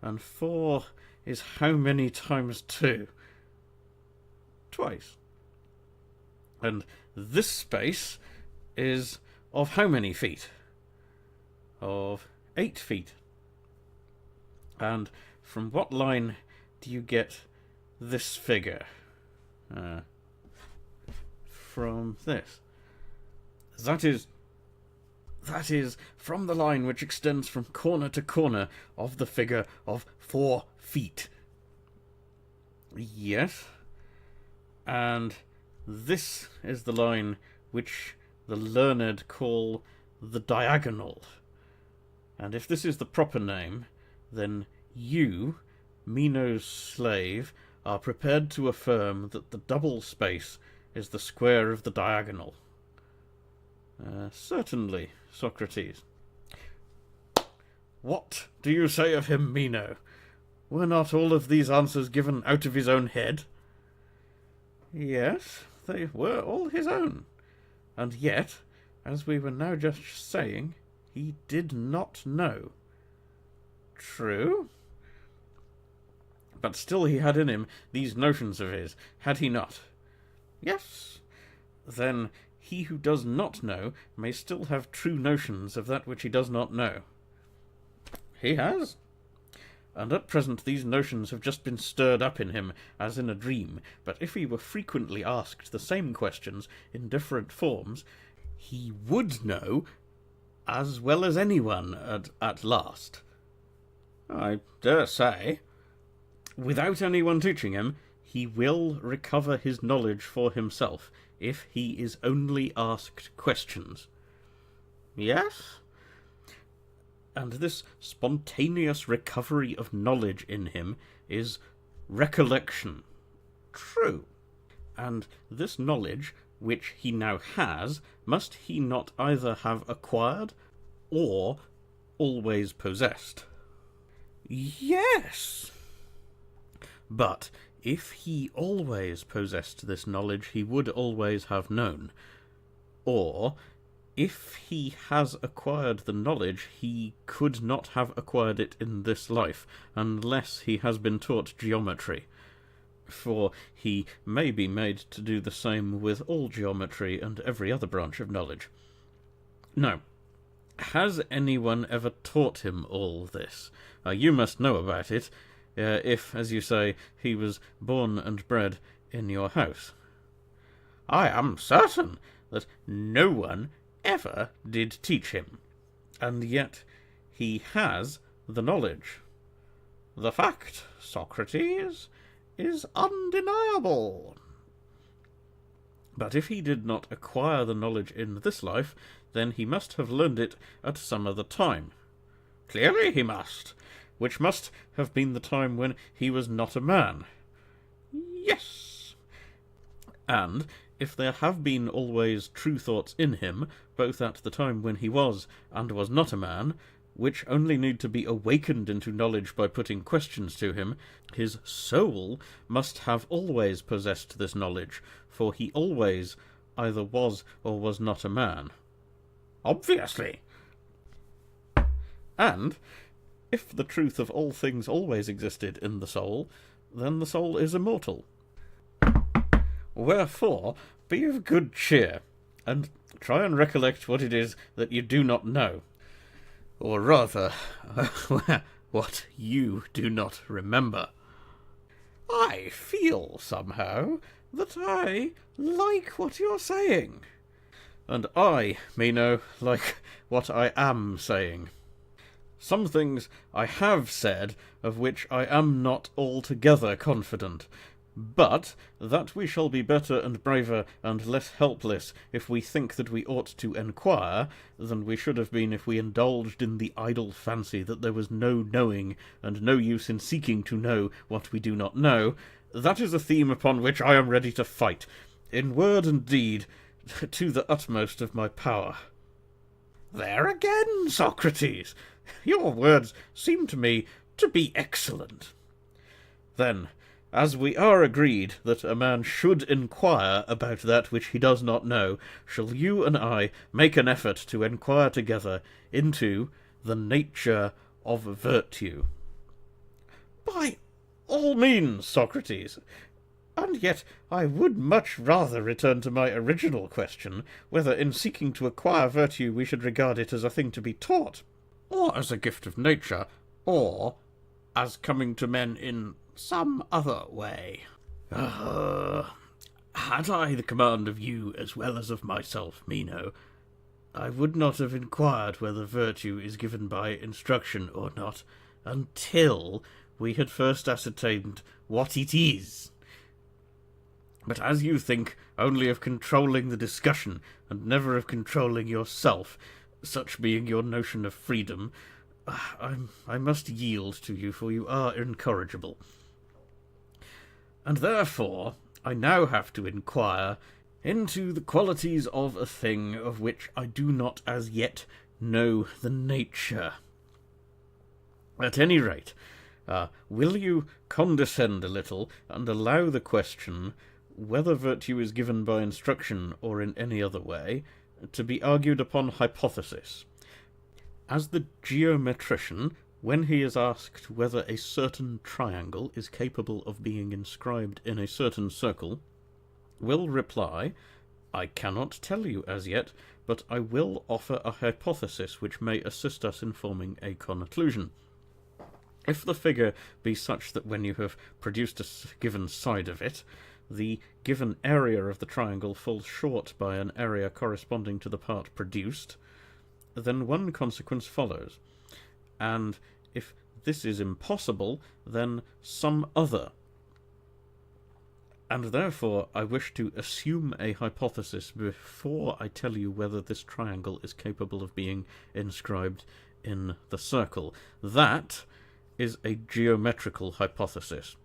And 4 is how many times 2? Twice. And this space is of how many feet? Of 8 feet. And from what line do you get this figure from this. That is from the line which extends from corner to corner of the figure of 4 feet. Yes. And this is the line which the learned call the diagonal. And if this is the proper name, then you, Meno's slave, are prepared to affirm that the double space is the square of the diagonal. Certainly, Socrates. What do you say of him, Meno? Were not all of these answers given out of his own head? Yes, they were all his own. And yet, as we were now just saying, he did not know. True. But still he had in him these notions of his, had he not? Yes. Then he who does not know may still have true notions of that which he does not know. He has. And at present these notions have just been stirred up in him as in a dream, but if he were frequently asked the same questions in different forms, he would know as well as anyone at last. I dare say. Without anyone teaching him, he will recover his knowledge for himself, if he is only asked questions. Yes? And this spontaneous recovery of knowledge in him is recollection. True. And this knowledge, which he now has, must he not either have acquired or always possessed? Yes. But if he always possessed this knowledge, he would always have known. Or, if he has acquired the knowledge, he could not have acquired it in this life, unless he has been taught geometry. For he may be made to do the same with all geometry and every other branch of knowledge. Now, has anyone ever taught him all this? You must know about it, if, as you say, he was born and bred in your house. I am certain that no one ever did teach him, and yet he has the knowledge. The fact, Socrates, is undeniable. But if he did not acquire the knowledge in this life, then he must have learned it at some other time. Clearly he must, which must have been the time when he was not a man. Yes. And if there have been always true thoughts in him, both at the time when he was and was not a man, which only need to be awakened into knowledge by putting questions to him, his soul must have always possessed this knowledge, for he always either was or was not a man. Obviously. And if the truth of all things always existed in the soul, then the soul is immortal. Wherefore, be of good cheer, and try and recollect what it is that you do not know. Or rather, what you do not remember. I feel, somehow, that I like what you're saying. And I, Meno, like what I am saying. Some things I have said, of which I am not altogether confident, but that we shall be better and braver and less helpless if we think that we ought to enquire, than we should have been if we indulged in the idle fancy that there was no knowing, and no use in seeking to know what we do not know, that is a theme upon which I am ready to fight, in word and deed, to the utmost of my power. There again, Socrates! Your words seem to me to be excellent. Then, as we are agreed that a man should inquire about that which he does not know, shall you and I make an effort to inquire together into the nature of virtue? By all means, Socrates. And yet I would much rather return to my original question, whether in seeking to acquire virtue we should regard it as a thing to be taught, or as a gift of nature, or as coming to men in some other way. Had I the command of you as well as of myself, Meno, I would not have inquired whether virtue is given by instruction or not, until we had first ascertained what it is. But as you think only of controlling the discussion, and never of controlling yourself, such being your notion of freedom, I must yield to you, for you are incorrigible. And therefore I now have to inquire into the qualities of a thing of which I do not as yet know the nature. At any rate, will you condescend a little, and allow the question, whether virtue is given by instruction or in any other way, to be argued upon hypothesis? As the geometrician, when he is asked whether a certain triangle is capable of being inscribed in a certain circle, will reply, I cannot tell you as yet, but I will offer a hypothesis which may assist us in forming a conclusion. If the figure be such that when you have produced a given side of it, the given area of the triangle falls short by an area corresponding to the part produced, then one consequence follows, and if this is impossible, then some other. And therefore I wish to assume a hypothesis before I tell you whether this triangle is capable of being inscribed in the circle. That is a geometrical hypothesis.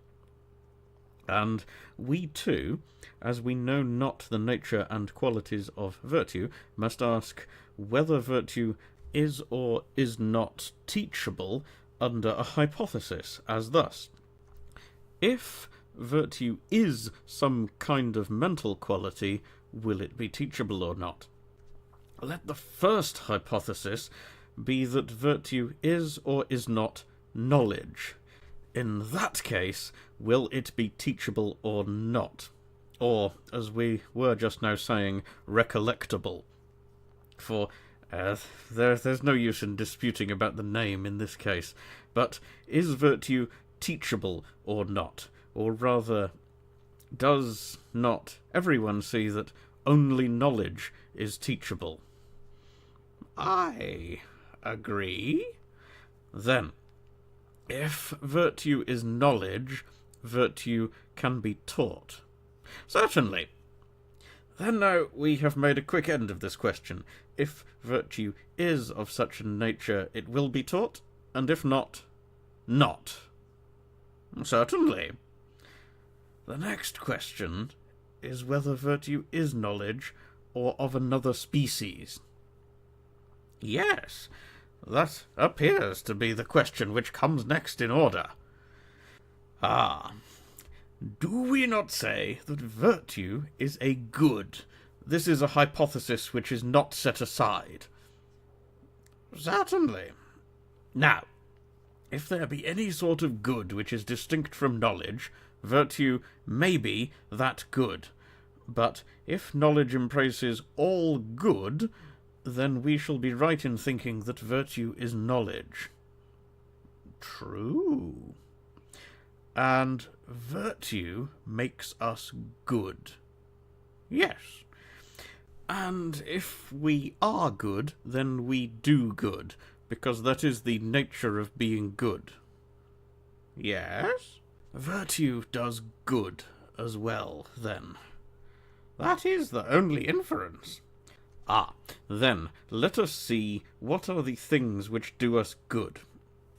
And we too, as we know not the nature and qualities of virtue, must ask whether virtue is or is not teachable under a hypothesis, as thus. If virtue is some kind of mental quality, will it be teachable or not? Let the first hypothesis be that virtue is or is not knowledge. In that case, will it be teachable or not? Or, as we were just now saying, recollectable? For there's no use in disputing about the name in this case, but is virtue teachable or not? Or rather, does not everyone see that only knowledge is teachable? I agree. Then, if virtue is knowledge, virtue can be taught. Certainly. Then now we have made a quick end of this question. If virtue is of such a nature, it will be taught, and if not, not. Certainly. The next question is whether virtue is knowledge or of another species. Yes, that appears to be the question which comes next in order. Do we not say that virtue is a good? This is a hypothesis which is not set aside. Certainly. Now, if there be any sort of good which is distinct from knowledge, virtue may be that good. But if knowledge embraces all good, then we shall be right in thinking that virtue is knowledge. True. And virtue makes us good. Yes. And if we are good, then we do good, because that is the nature of being good. Yes? Virtue does good as well, then. That is the only inference. Then let us see what are the things which do us good.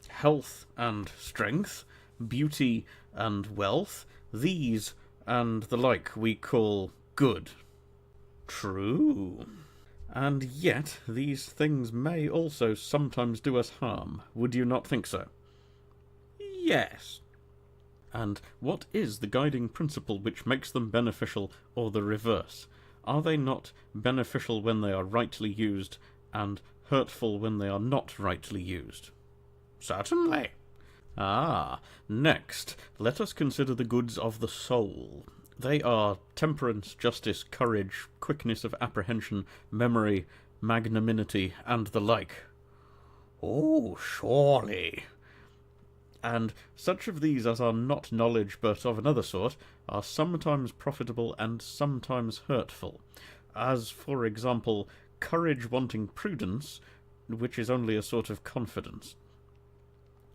Health and strength, beauty and wealth, these and the like we call good. True. And yet these things may also sometimes do us harm. Would you not think so? Yes. And what is the guiding principle which makes them beneficial or the reverse? Are they not beneficial when they are rightly used, and hurtful when they are not rightly used? Certainly. Next, let us consider the goods of the soul. They are temperance, justice, courage, quickness of apprehension, memory, magnanimity, and the like. Oh, surely. And such of these as are not knowledge but of another sort are sometimes profitable and sometimes hurtful, as, for example, courage wanting prudence, which is only a sort of confidence.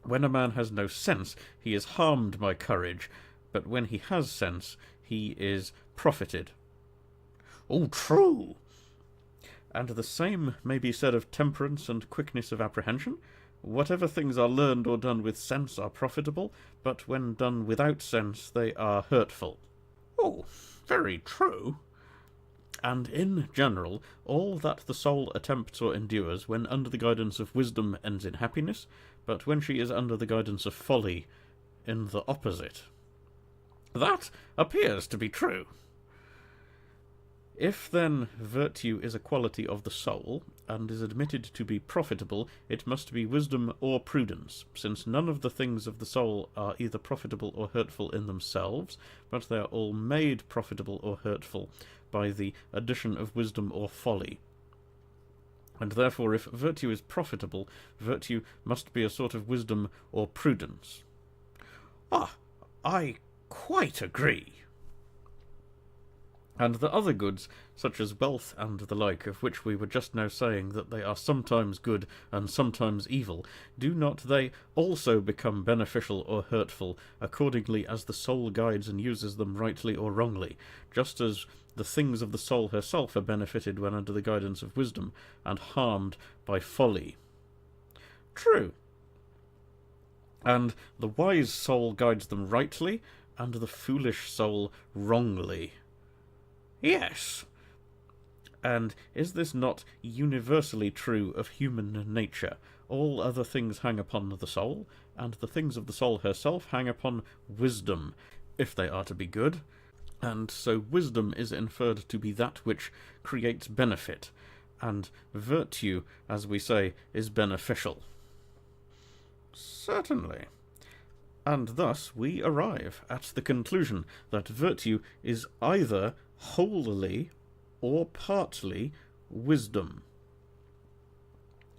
When a man has no sense, he is harmed by courage, but when he has sense, he is profited. Oh, true. And the same may be said of temperance and quickness of apprehension. Whatever things are learned or done with sense are profitable, but when done without sense they are hurtful. Oh, very true. And in general, all that the soul attempts or endures when under the guidance of wisdom ends in happiness, but when she is under the guidance of folly, in the opposite. That appears to be true. If, then, virtue is a quality of the soul, and is admitted to be profitable, it must be wisdom or prudence, since none of the things of the soul are either profitable or hurtful in themselves, but they are all made profitable or hurtful by the addition of wisdom or folly. And therefore, if virtue is profitable, virtue must be a sort of wisdom or prudence. I quite agree. And the other goods, such as wealth and the like, of which we were just now saying that they are sometimes good and sometimes evil, do not they also become beneficial or hurtful, accordingly as the soul guides and uses them rightly or wrongly, just as the things of the soul herself are benefited when under the guidance of wisdom, and harmed by folly? True. And the wise soul guides them rightly, and the foolish soul wrongly. Yes. And is this not universally true of human nature? All other things hang upon the soul, and the things of the soul herself hang upon wisdom, if they are to be good, and so wisdom is inferred to be that which creates benefit, and virtue, as we say, is beneficial. Certainly. And thus we arrive at the conclusion that virtue is either wholly or partly wisdom.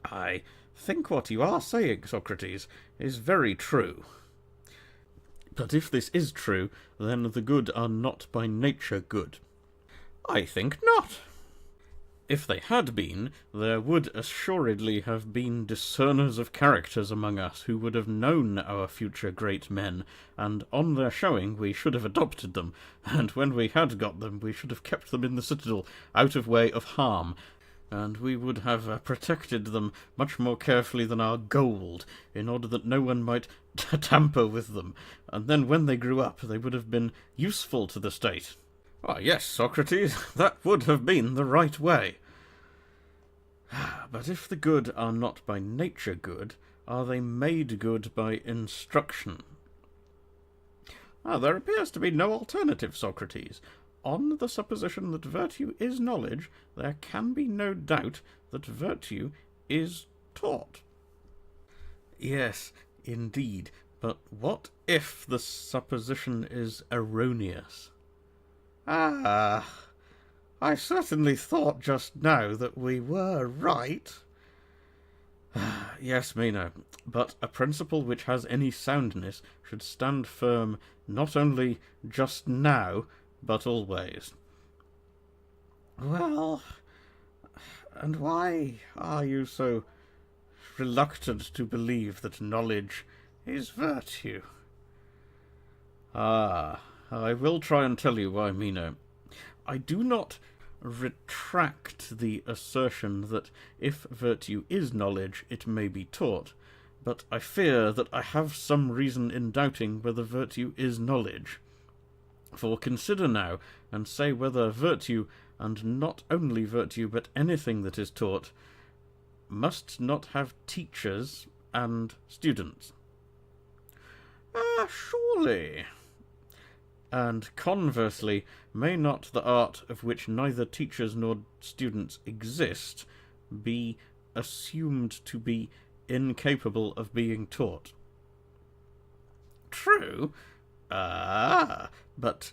I think what you are saying, Socrates, is very true. But if this is true, then the good are not by nature good. I think not. If they had been, there would assuredly have been discerners of characters among us who would have known our future great men, and on their showing we should have adopted them, and when we had got them we should have kept them in the citadel, out of way of harm, and we would have protected them much more carefully than our gold, in order that no one might tamper with them, and then when they grew up they would have been useful to the state. Ah, yes, Socrates, that would have been the right way. But if the good are not by nature good, are they made good by instruction? There appears to be no alternative, Socrates. On the supposition that virtue is knowledge, there can be no doubt that virtue is taught. Yes, indeed, but what if the supposition is erroneous? I certainly thought just now that we were right. Yes, Meno, but a principle which has any soundness should stand firm not only just now, but always. Well, and why are you so reluctant to believe that knowledge is virtue? I will try and tell you why, Meno. I do not retract the assertion that if virtue is knowledge, it may be taught, but I fear that I have some reason in doubting whether virtue is knowledge. For consider now, and say whether virtue, and not only virtue, but anything that is taught, must not have teachers and students. Surely. And conversely, may not the art of which neither teachers nor students exist be assumed to be incapable of being taught? True. But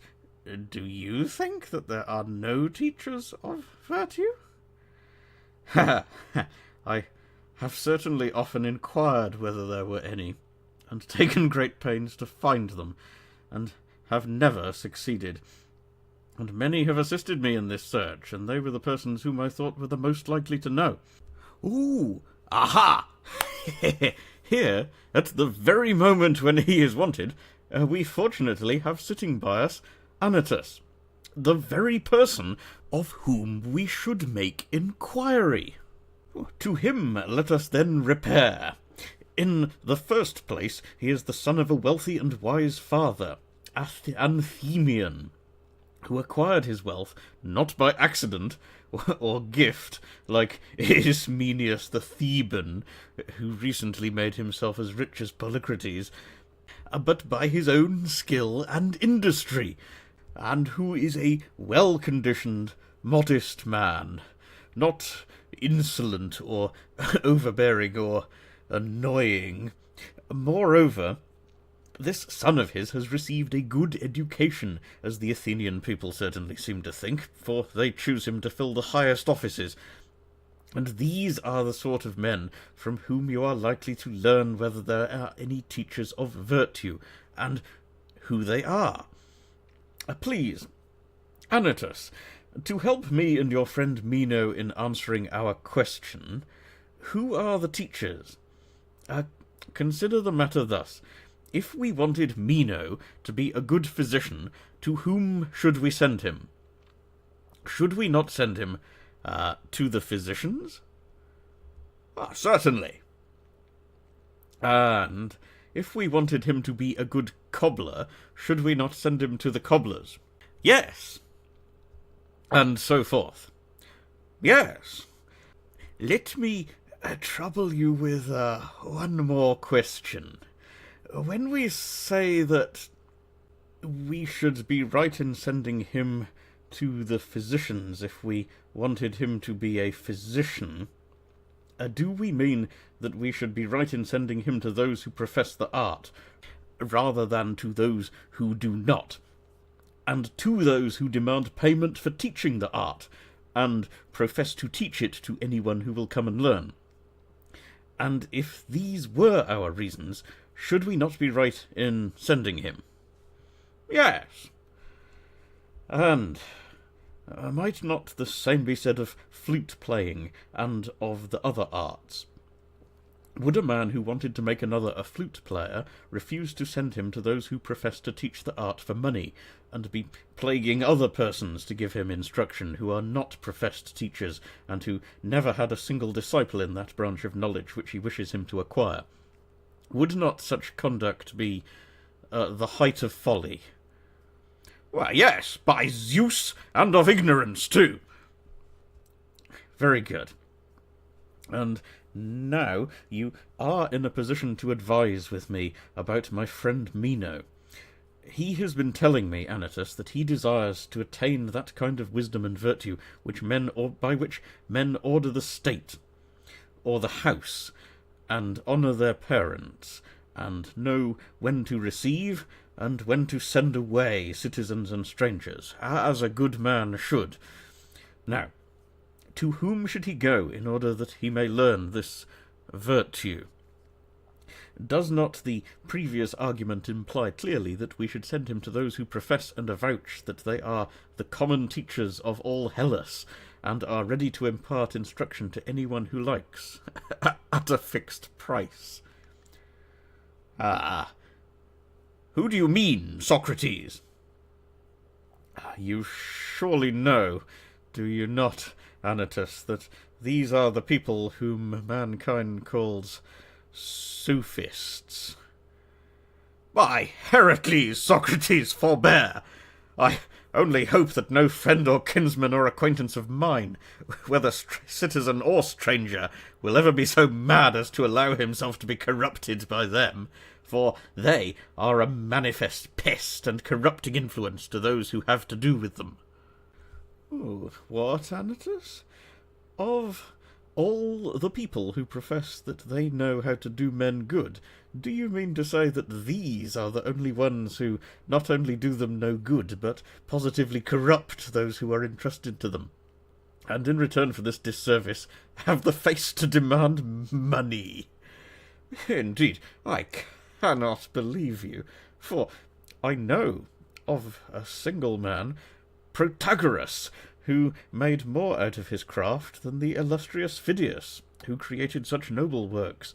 do you think that there are no teachers of virtue? I have certainly often inquired whether there were any, and taken great pains to find them, and have never succeeded. And many have assisted me in this search, and they were the persons whom I thought were the most likely to know. Ooh, aha! Here, at the very moment when he is wanted, we fortunately have sitting by us Anytus, the very person of whom we should make inquiry. To him let us then repair. In the first place, he is the son of a wealthy and wise father, Anthemion, who acquired his wealth not by accident or gift, like Ismenius the Theban, who recently made himself as rich as Polycrates, but by his own skill and industry, and who is a well-conditioned, modest man, not insolent or overbearing or annoying. Moreover, this son of his has received a good education, as the Athenian people certainly seem to think, for they choose him to fill the highest offices. And these are the sort of men from whom you are likely to learn whether there are any teachers of virtue, and who they are. Please, Anytus, to help me and your friend Meno in answering our question, who are the teachers? Consider the matter thus. If we wanted Meno to be a good physician, to whom should we send him? Should we not send him to the physicians? Certainly. And if we wanted him to be a good cobbler, should we not send him to the cobblers? Yes. And so forth. Yes. Let me trouble you with one more question. When we say that we should be right in sending him to the physicians if we wanted him to be a physician, do we mean that we should be right in sending him to those who profess the art, rather than to those who do not, and to those who demand payment for teaching the art, and profess to teach it to anyone who will come and learn? And if these were our reasons, should we not be right in sending him? Yes. And might not the same be said of flute-playing and of the other arts? Would a man who wanted to make another a flute-player refuse to send him to those who profess to teach the art for money, and be plaguing other persons to give him instruction who are not professed teachers, and who never had a single disciple in that branch of knowledge which he wishes him to acquire? Would not such conduct be the height of folly? Why, yes, by Zeus, and of ignorance too. Very good. And now you are in a position to advise with me about my friend Meno. He has been telling me, Anytus, that he desires to attain that kind of wisdom and virtue by which men order the state, or the house, and honour their parents, and know when to receive and when to send away citizens and strangers, as a good man should. Now, to whom should he go in order that he may learn this virtue? Does not the previous argument imply clearly that we should send him to those who profess and avouch that they are the common teachers of all Hellas, and are ready to impart instruction to anyone who likes, at a fixed price? Who do you mean, Socrates? You surely know, do you not, Anytus, that these are the people whom mankind calls sophists? By Heracles, Socrates, forbear! I only hope that no friend or kinsman or acquaintance of mine, whether citizen or stranger, will ever be so mad as to allow himself to be corrupted by them, for they are a manifest pest and corrupting influence to those who have to do with them. What, Anytus? Of all the people who profess that they know how to do men good, do you mean to say that these are the only ones who not only do them no good, but positively corrupt those who are entrusted to them, and in return for this disservice have the face to demand money? Indeed, I cannot believe you, for I know of a single man, Protagoras, who made more out of his craft than the illustrious Phidias, who created such noble works,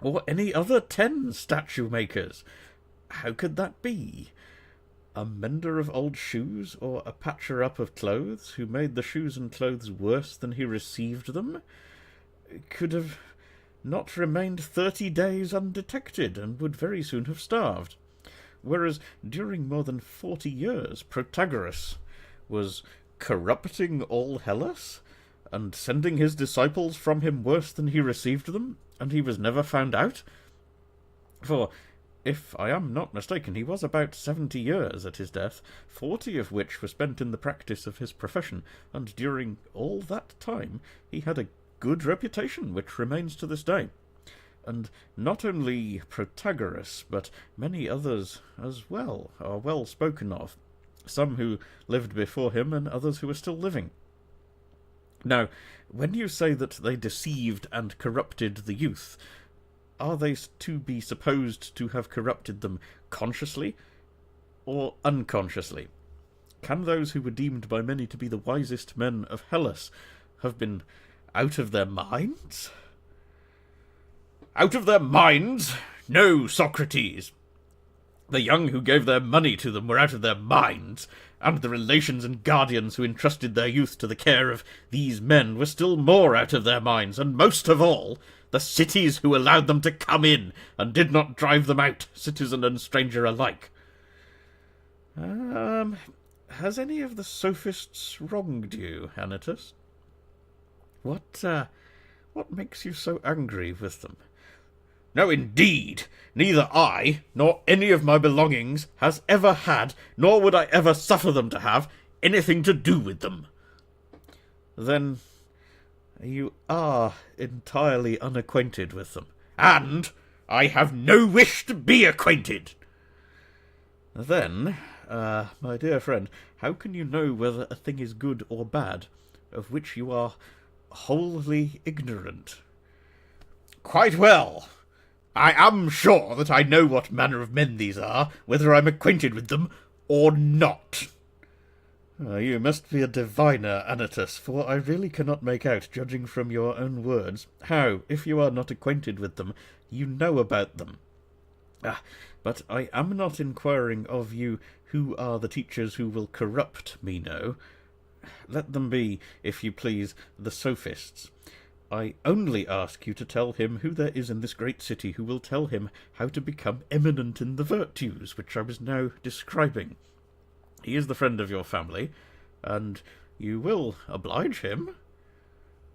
or any other 10 statue makers. How could that be? A mender of old shoes, or a patcher-up of clothes, who made the shoes and clothes worse than he received them, could have not remained 30 days undetected, and would very soon have starved. Whereas during more than 40 years Protagoras was corrupting all Hellas, and sending his disciples from him worse than he received them, and he was never found out. For, if I am not mistaken, he was about 70 years at his death, 40 of which were spent in the practice of his profession, and during all that time he had a good reputation, which remains to this day. And not only Protagoras, but many others as well are well spoken of, some who lived before him and others who are still living. Now, when you say that they deceived and corrupted the youth, are they to be supposed to have corrupted them consciously or unconsciously? Can those who were deemed by many to be the wisest men of Hellas have been out of their minds? Out of their minds? No, Socrates. The young who gave their money to them were out of their minds, and the relations and guardians who entrusted their youth to the care of these men were still more out of their minds, and most of all, the cities who allowed them to come in and did not drive them out, citizen and stranger alike. Has any of the sophists wronged you, Anytus? What makes you so angry with them? No, indeed, neither I, nor any of my belongings, has ever had, nor would I ever suffer them to have, anything to do with them. Then you are entirely unacquainted with them. And I have no wish to be acquainted. Then, my dear friend, how can you know whether a thing is good or bad, of which you are wholly ignorant? Quite well. I am sure that I know what manner of men these are, whether I'm acquainted with them or not. You must be a diviner, Anytus, for I really cannot make out, judging from your own words, how, if you are not acquainted with them, you know about them. But I am not inquiring of you who are the teachers who will corrupt Meno. Let them be, if you please, the sophists. I only ask you to tell him who there is in this great city who will tell him how to become eminent in the virtues which I was now describing. He is the friend of your family, and you will oblige him.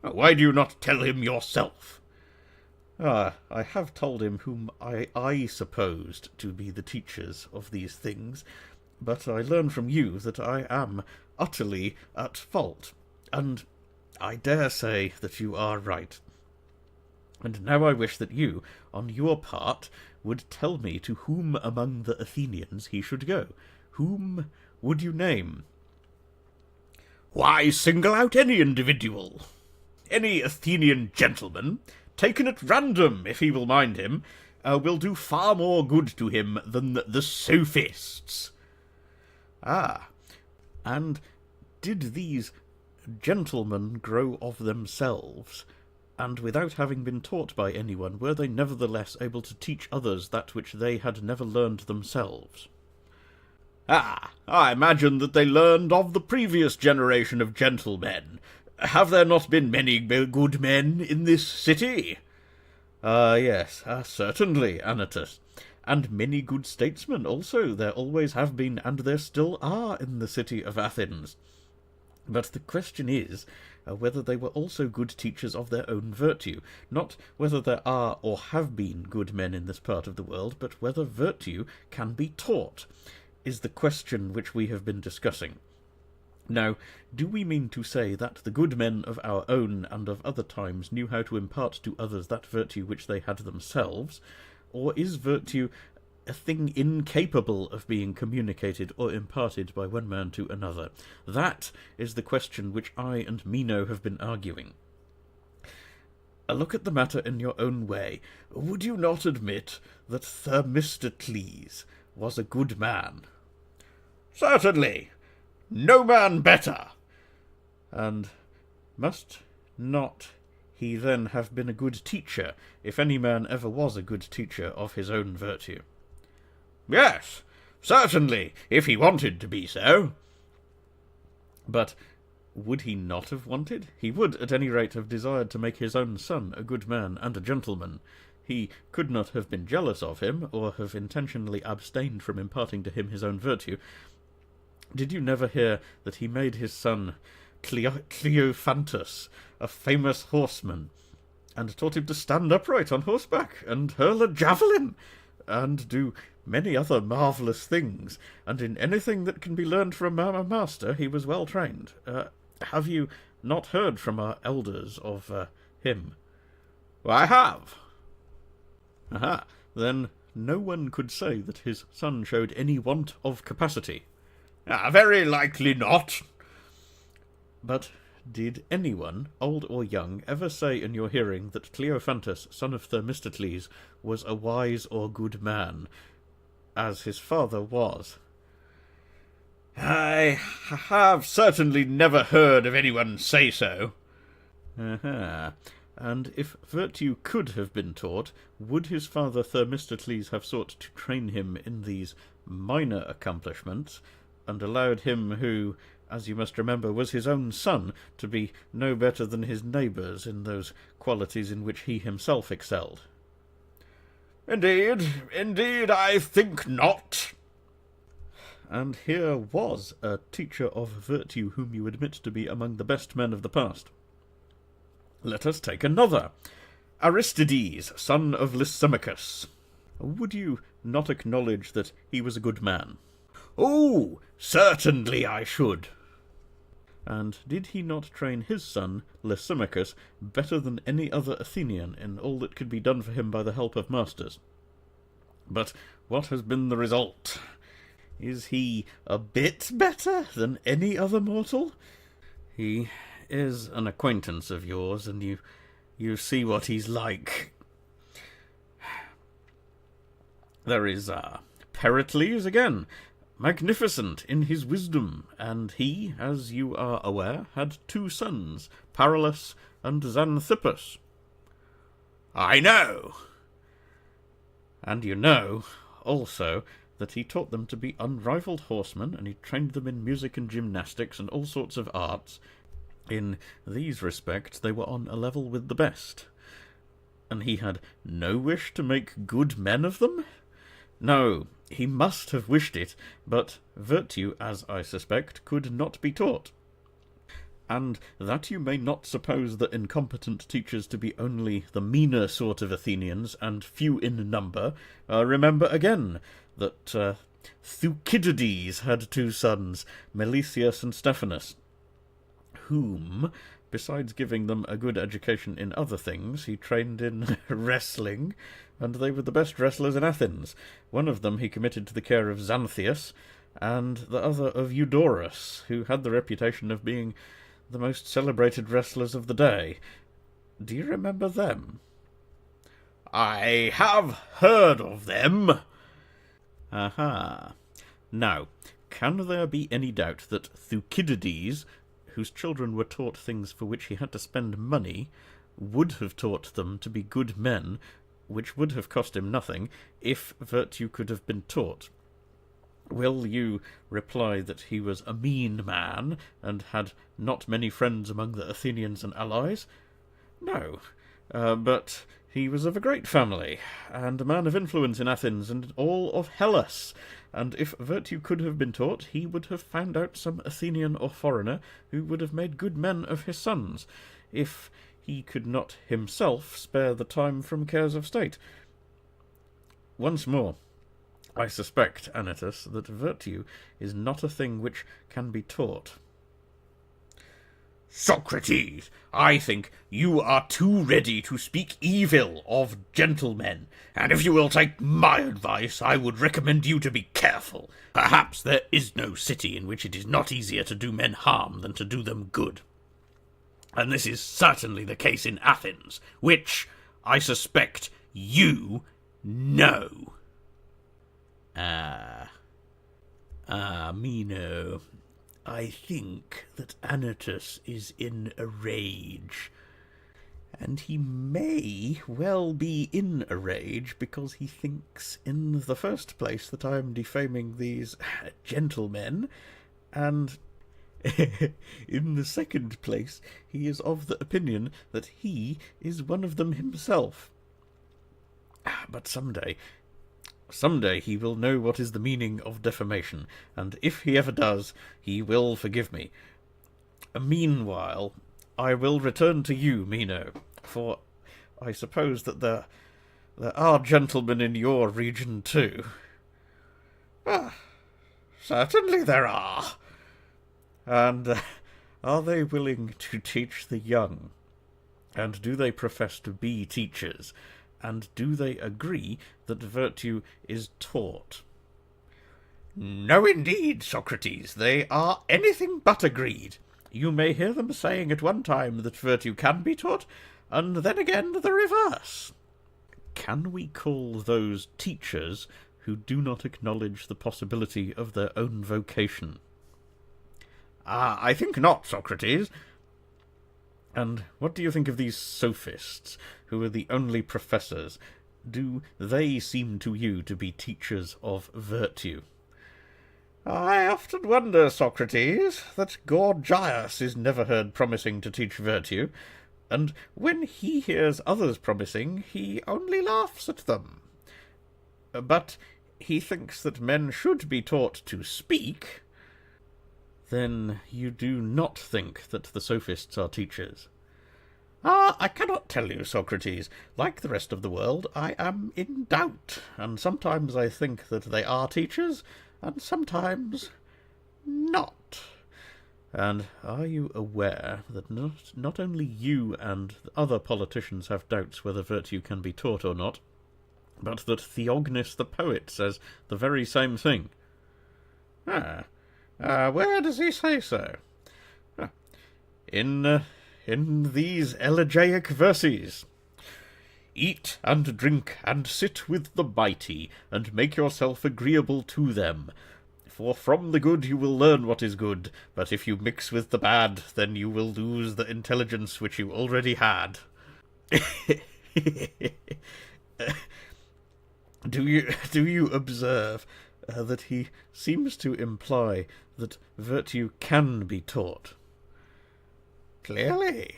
Why do you not tell him yourself? I have told him whom I supposed to be the teachers of these things, but I learn from you that I am utterly at fault, and I dare say that you are right. And now I wish that you, on your part, would tell me to whom among the Athenians he should go. Whom would you name? Why, single out any individual. Any Athenian gentleman, taken at random, if he will mind him, will do far more good to him than the sophists. And did these gentlemen grow of themselves, and without having been taught by anyone, were they nevertheless able to teach others that which they had never learned themselves? I imagine that they learned of the previous generation of gentlemen. Have there not been many good men in this city? Yes, certainly, Anytus. And many good statesmen also there always have been, and there still are in the city of Athens. But the question is whether they were also good teachers of their own virtue, not whether there are or have been good men in this part of the world, but whether virtue can be taught, is the question which we have been discussing. Now, do we mean to say that the good men of our own and of other times knew how to impart to others that virtue which they had themselves, or is virtue a thing incapable of being communicated or imparted by one man to another? That is the question which I and Meno have been arguing. Look at the matter in your own way. Would you not admit that Themistocles was a good man? Certainly, no man better. And must not he then have been a good teacher, if any man ever was a good teacher of his own virtue? Yes, certainly, if he wanted to be so. But would he not have wanted? He would, at any rate, have desired to make his own son a good man and a gentleman. He could not have been jealous of him, or have intentionally abstained from imparting to him his own virtue. Did you never hear that he made his son Cleophantus a famous horseman, and taught him to stand upright on horseback, and hurl a javelin, and do many other marvellous things, and in anything that can be learned from a master he was well trained? Have you not heard from our elders of him? I have. Aha, then no one could say that his son showed any want of capacity. Very likely not. But did anyone, old or young, ever say in your hearing that Cleophantus, son of Themistocles, was a wise or good man, as his father was? I have certainly never heard of anyone say so. Aha. And if virtue could have been taught, would his father Themistocles have sought to train him in these minor accomplishments, and allowed him who, as you must remember, was his own son, to be no better than his neighbours in those qualities in which he himself excelled? Indeed, I think not. And here was a teacher of virtue whom you admit to be among the best men of the past. Let us take another. Aristides, son of Lysimachus. Would you not acknowledge that he was a good man? Oh, certainly I should. And did he not train his son, Lysimachus, better than any other Athenian in all that could be done for him by the help of masters? But what has been the result? Is he a bit better than any other mortal? He is an acquaintance of yours, and you see what he's like. There is Pericles again, magnificent in his wisdom, and he, as you are aware, had 2 sons, Paralus and Xanthippus. I know. And you know, also, that he taught them to be unrivalled horsemen, and he trained them in music and gymnastics and all sorts of arts. In these respects they were on a level with the best. And he had no wish to make good men of them? No, he must have wished it, but virtue, as I suspect, could not be taught. And that you may not suppose the incompetent teachers to be only the meaner sort of Athenians, and few in number, remember again that Thucydides had 2 sons, Melesias and Stephanus, whom, besides giving them a good education in other things, he trained in wrestling, and they were the best wrestlers in Athens. One of them he committed to the care of Xanthias, and the other of Eudorus, who had the reputation of being the most celebrated wrestlers of the day. Do you remember them? I have heard of them. Aha. Now, can there be any doubt that Thucydides, whose children were taught things for which he had to spend money, would have taught them to be good men, which would have cost him nothing, if virtue could have been taught? Will you reply that he was a mean man, and had not many friends among the Athenians and allies? No, but he was of a great family, and a man of influence in Athens and all of Hellas, and if virtue could have been taught, he would have found out some Athenian or foreigner who would have made good men of his sons, if he could not himself spare the time from cares of state. Once more, I suspect, Anytus, that virtue is not a thing which can be taught. Socrates, I think you are too ready to speak evil of gentlemen, and if you will take my advice, I would recommend you to be careful. Perhaps there is no city in which it is not easier to do men harm than to do them good. And this is certainly the case in Athens, which, I suspect, you No. Meno, I think that Anytus is in a rage. And he may well be in a rage because he thinks, in the first place, that I am defaming these gentlemen, and in the second place, he is of the opinion that he is one of them himself. But someday he will know what is the meaning of defamation, and if he ever does, he will forgive me. Meanwhile, I will return to you, Meno, for I suppose that there are gentlemen in your region too. Certainly there are. And are they willing to teach the young? And do they profess to be teachers? And do they agree that virtue is taught? No, indeed, Socrates. They are anything but agreed. You may hear them saying at one time that virtue can be taught, and then again the reverse. Can we call those teachers who do not acknowledge the possibility of their own vocation? I think not, Socrates. And what do you think of these sophists, who are the only professors? Do they seem to you to be teachers of virtue? I often wonder, Socrates, that Gorgias is never heard promising to teach virtue, and when he hears others promising, he only laughs at them. But he thinks that men should be taught to speak. Then you do not think that the sophists are teachers? I cannot tell you, Socrates. Like the rest of the world, I am in doubt, and sometimes I think that they are teachers, and sometimes not. And are you aware that not only you and other politicians have doubts whether virtue can be taught or not, but that Theognis the poet says the very same thing? Where does he say so? In these elegiac verses. Eat and drink and sit with the mighty, and make yourself agreeable to them. For from the good you will learn what is good, but if you mix with the bad, then you will lose the intelligence which you already had. Do you observe that he seems to imply that virtue can be taught? Clearly.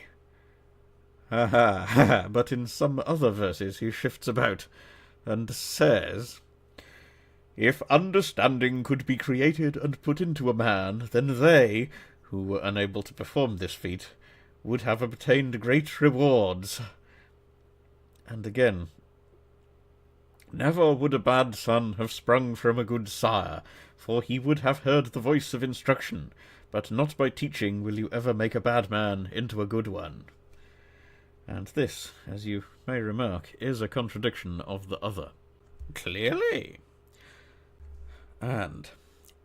But in some other verses he shifts about, and says, if understanding could be created and put into a man, then they, who were unable to perform this feat, would have obtained great rewards. And again, never would a bad son have sprung from a good sire, for he would have heard the voice of instruction, but not by teaching will you ever make a bad man into a good one. And this, as you may remark, is a contradiction of the other. Clearly. And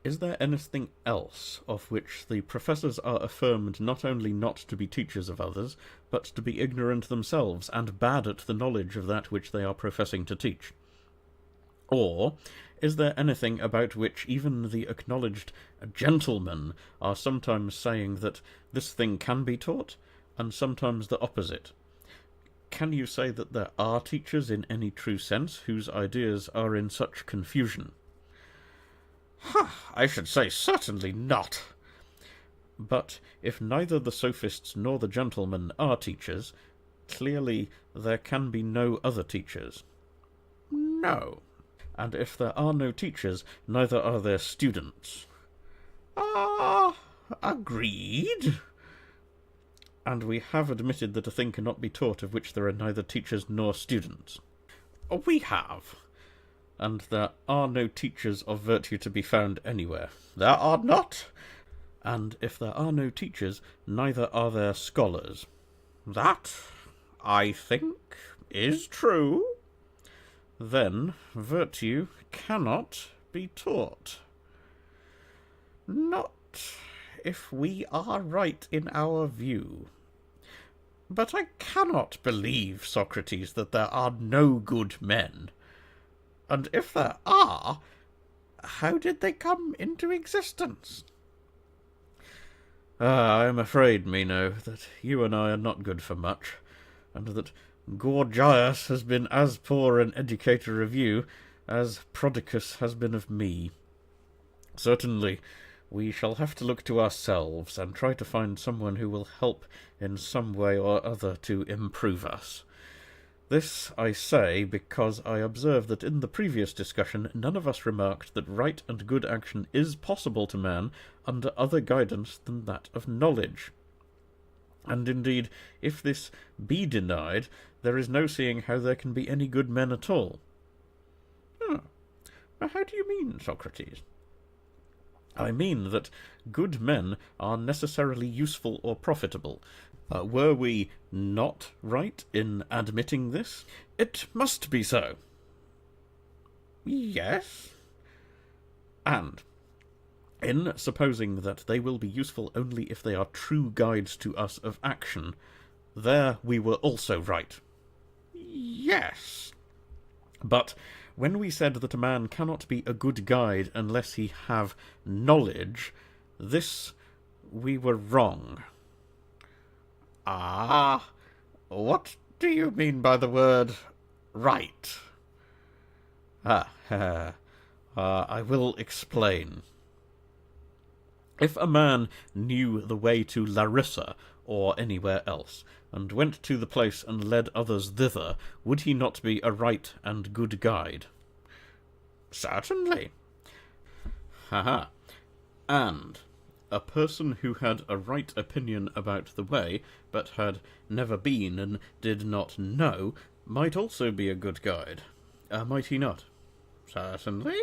is there anything else of which the professors are affirmed not only not to be teachers of others, but to be ignorant themselves and bad at the knowledge of that which they are professing to teach? Or is there anything about which even the acknowledged gentlemen are sometimes saying that this thing can be taught, and sometimes the opposite? Can you say that there are teachers in any true sense whose ideas are in such confusion? I should say certainly not. But if neither the sophists nor the gentlemen are teachers, clearly there can be no other teachers. No. And if there are no teachers, neither are there students. Agreed. And we have admitted that a thing cannot be taught of which there are neither teachers nor students. We have. And there are no teachers of virtue to be found anywhere. There are not. And if there are no teachers, neither are there scholars. That, I think, is true. Then virtue cannot be taught. Not if we are right in our view. But I cannot believe, Socrates, that there are no good men. And if there are, how did they come into existence? I am afraid, Meno, that you and I are not good for much, and that Gorgias has been as poor an educator of you as Prodicus has been of me. Certainly, we shall have to look to ourselves and try to find someone who will help in some way or other to improve us. This I say because I observe that in the previous discussion none of us remarked that right and good action is possible to man under other guidance than that of knowledge. And indeed, if this be denied, there is no seeing how there can be any good men at all. How do you mean, Socrates? I mean that good men are necessarily useful or profitable. Were we not right in admitting this? It must be so. Yes. And in supposing that they will be useful only if they are true guides to us of action, there we were also right. Yes. But when we said that a man cannot be a good guide unless he have knowledge, this we were wrong. Ah, what do you mean by the word right? I will explain. If a man knew the way to Larissa or anywhere else, and went to the place and led others thither, would he not be a right and good guide? Certainly. And a person who had a right opinion about the way, but had never been and did not know, might also be a good guide, might he not? Certainly.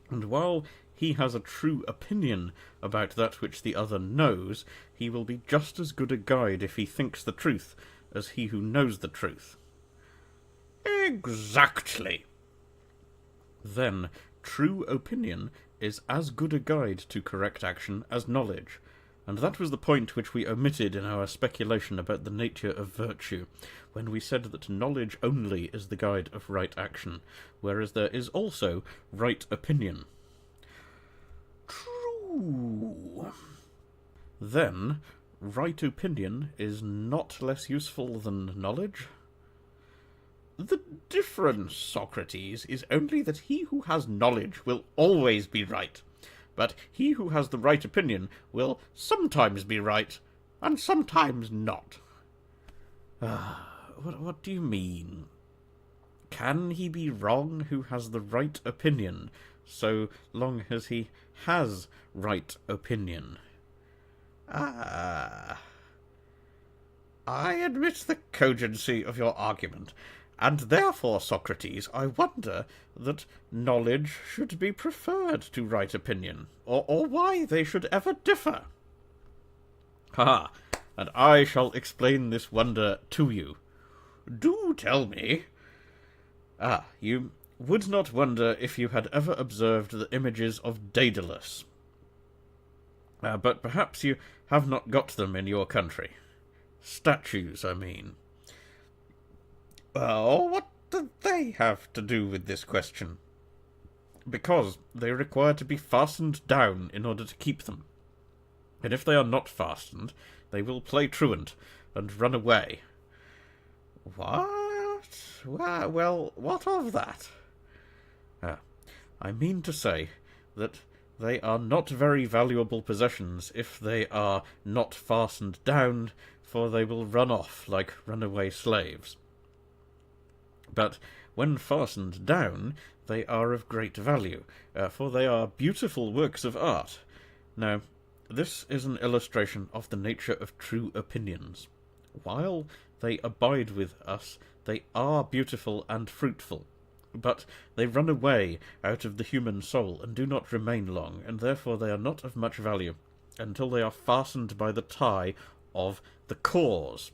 And while he has a true opinion about that which the other knows, he will be just as good a guide if he thinks the truth as he who knows the truth. Exactly. Then true opinion is as good a guide to correct action as knowledge, and that was the point which we omitted in our speculation about the nature of virtue, when we said that knowledge only is the guide of right action, whereas there is also right opinion. True. Then right opinion is not less useful than knowledge? The difference, Socrates, is only that he who has knowledge will always be right, but he who has the right opinion will sometimes be right, and sometimes not. What do you mean? Can he be wrong who has the right opinion, so long as he has right opinion? I admit the cogency of your argument, and therefore, Socrates, I wonder that knowledge should be preferred to right opinion, or why they should ever differ. And I shall explain this wonder to you. Do tell me. You would not wonder if you had ever observed the images of Daedalus. But perhaps you have not got them in your country. Statues, I mean. Well, what do they have to do with this question? Because they require to be fastened down in order to keep them. And if they are not fastened, they will play truant and run away. What? Well, what of that? I mean to say that they are not very valuable possessions if they are not fastened down, for they will run off like runaway slaves. But when fastened down, they are of great value, for they are beautiful works of art. Now, this is an illustration of the nature of true opinions. While they abide with us, they are beautiful and fruitful, but they run away out of the human soul and do not remain long, and therefore they are not of much value until they are fastened by the tie of the cause.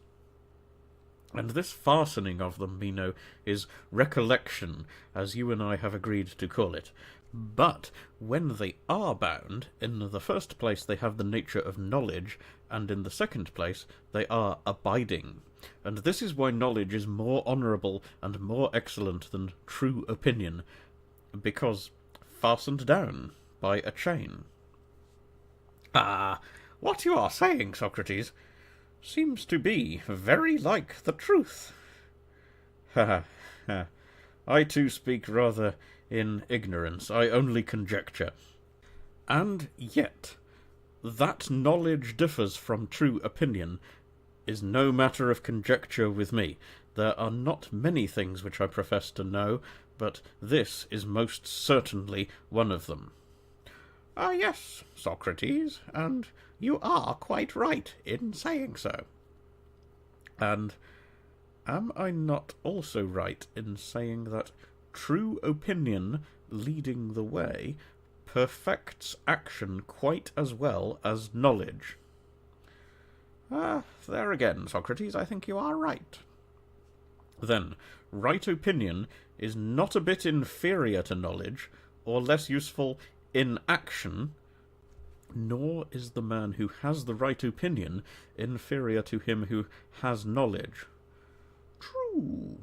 And this fastening of them, Meno, is recollection, as you and I have agreed to call it. But when they are bound, in the first place they have the nature of knowledge, and in the second place they are abiding. and this is why knowledge is more honourable and more excellent than true opinion, because fastened down by a chain. Ah, what you are saying, Socrates, seems to be very like the truth. Ha ha. I too speak rather in ignorance. I only conjecture. And yet, that knowledge differs from true opinion is no matter of conjecture with me. There are not many things which I profess to know, but this is most certainly one of them. Ah, yes, Socrates, and you are quite right in saying so. And am I not also right in saying that true opinion leading the way perfects action quite as well as knowledge? Ah, there again, Socrates, I think you are right. Then, right opinion is not a bit inferior to knowledge, or less useful in action, nor is the man who has the right opinion inferior to him who has knowledge. True.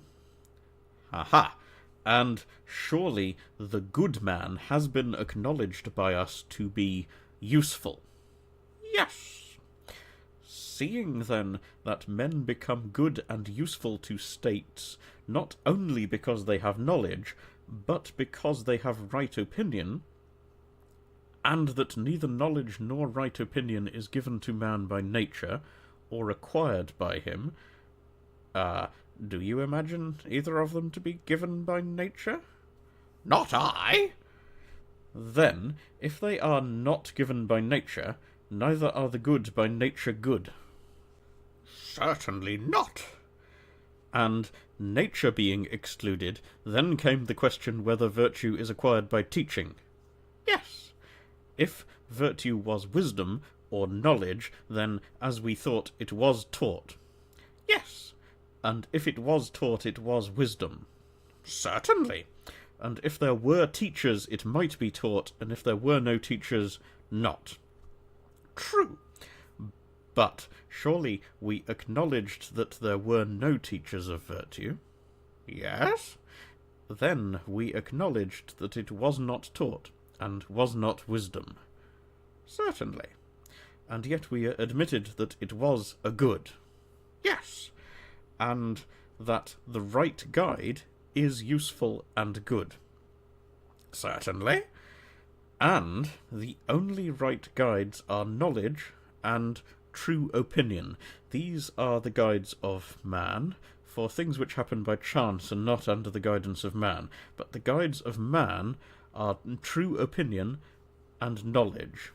Aha! And surely the good man has been acknowledged by us to be useful. Yes. Seeing, then, that men become good and useful to states, not only because they have knowledge, but because they have right opinion, and that neither knowledge nor right opinion is given to man by nature, or acquired by him, do you imagine either of them to be given by nature? Not I! Then, if they are not given by nature, neither are the good by nature good. Certainly not. And nature being excluded, then came the question whether virtue is acquired by teaching. Yes. If virtue was wisdom, or knowledge, then, as we thought, it was taught. Yes. And if it was taught, it was wisdom. Certainly. And if there were teachers, it might be taught, and if there were no teachers, not. True. But surely we acknowledged that there were no teachers of virtue. Yes. Then we acknowledged that it was not taught, and was not wisdom. Certainly. And yet we admitted that it was a good. Yes. And that the right guide is useful and good. Certainly. And the only right guides are knowledge and true opinion. These are the guides of man, for things which happen by chance and not under the guidance of man. But the guides of man are true opinion and knowledge.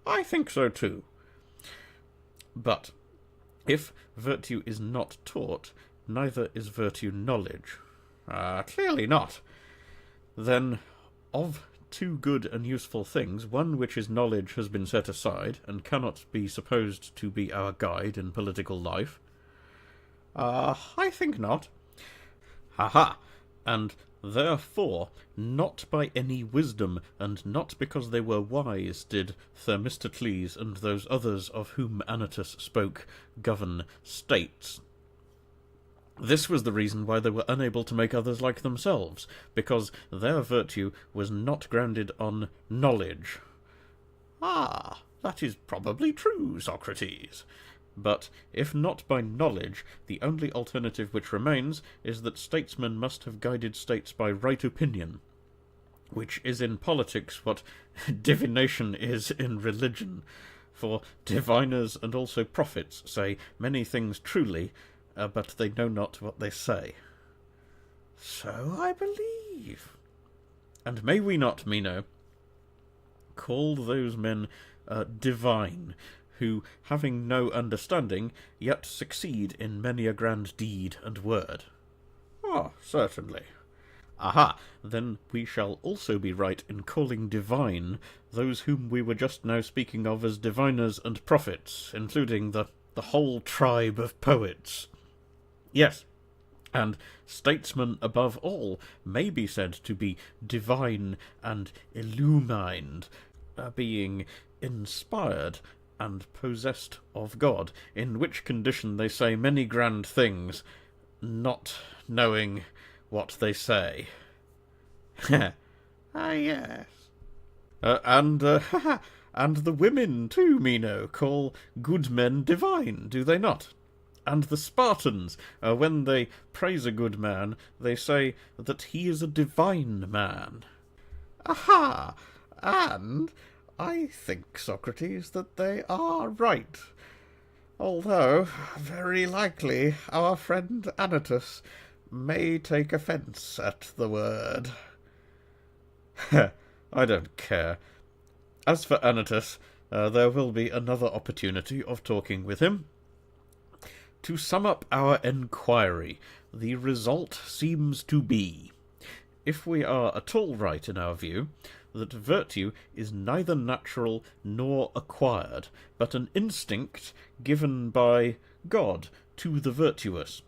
I think so too. But if virtue is not taught, neither is virtue knowledge. Clearly not. Then, of two good and useful things, one which is knowledge has been set aside, and cannot be supposed to be our guide in political life. I think not. Ha! And therefore, not by any wisdom, and not because they were wise, did Themistocles and those others of whom Anytus spoke govern states. This was the reason why they were unable to make others like themselves, because their virtue was not grounded on knowledge. That is probably true, Socrates. But if not by knowledge, the only alternative which remains is that statesmen must have guided states by right opinion, which is in politics what divination is in religion. For diviners and also prophets say many things truly, but they know not what they say. So I believe. And may we not, Meno, call those men divine, who, having no understanding, yet succeed in many a grand deed and word? Certainly. Aha, then we shall also be right in calling divine those whom we were just now speaking of as diviners and prophets, including the whole tribe of poets. Yes, and statesmen above all may be said to be divine and illumined, being inspired and possessed of God, in which condition they say many grand things, not knowing what they say. Ah, yes. And the women, too, Meno, call good men divine, do they not? And the Spartans, when they praise a good man, they say that he is a divine man. Aha! And I think, Socrates, that they are right. Although, very likely, our friend Anytus may take offence at the word. I don't care. As for Anytus, there will be another opportunity of talking with him. To sum up our enquiry, the result seems to be, if we are at all right in our view, that virtue is neither natural nor acquired, but an instinct given by God to the virtuous.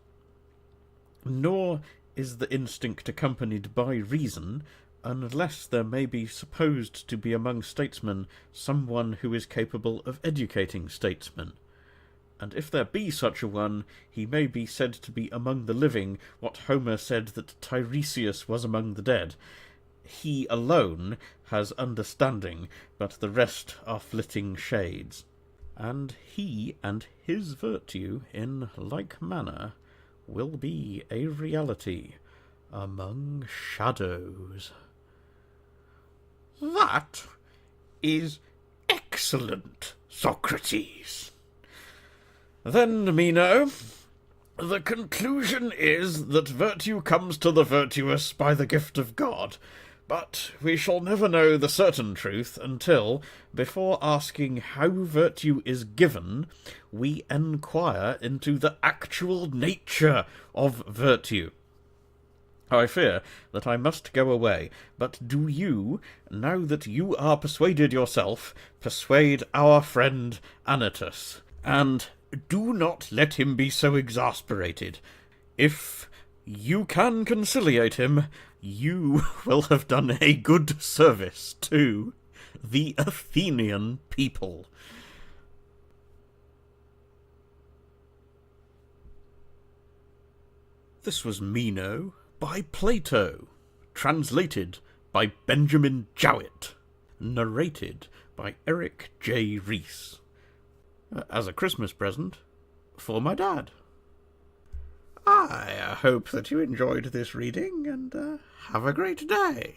Nor is the instinct accompanied by reason, unless there may be supposed to be among statesmen someone who is capable of educating statesmen. And if there be such a one, he may be said to be among the living what Homer said that Tiresias was among the dead. He alone has understanding, but the rest are flitting shades. And he and his virtue, in like manner, will be a reality among shadows. That is excellent, Socrates. Then, Meno, the conclusion is that virtue comes to the virtuous by the gift of God, but we shall never know the certain truth until, before asking how virtue is given, we enquire into the actual nature of virtue. I fear that I must go away, but do you, now that you are persuaded yourself, persuade our friend Anytus, and do not let him be so exasperated. If you can conciliate him, you will have done a good service to the Athenian people. This was Meno by Plato, translated by Benjamin Jowett, narrated by Eric J. Rees. As a Christmas present for my dad. I hope that you enjoyed this reading, and have a great day.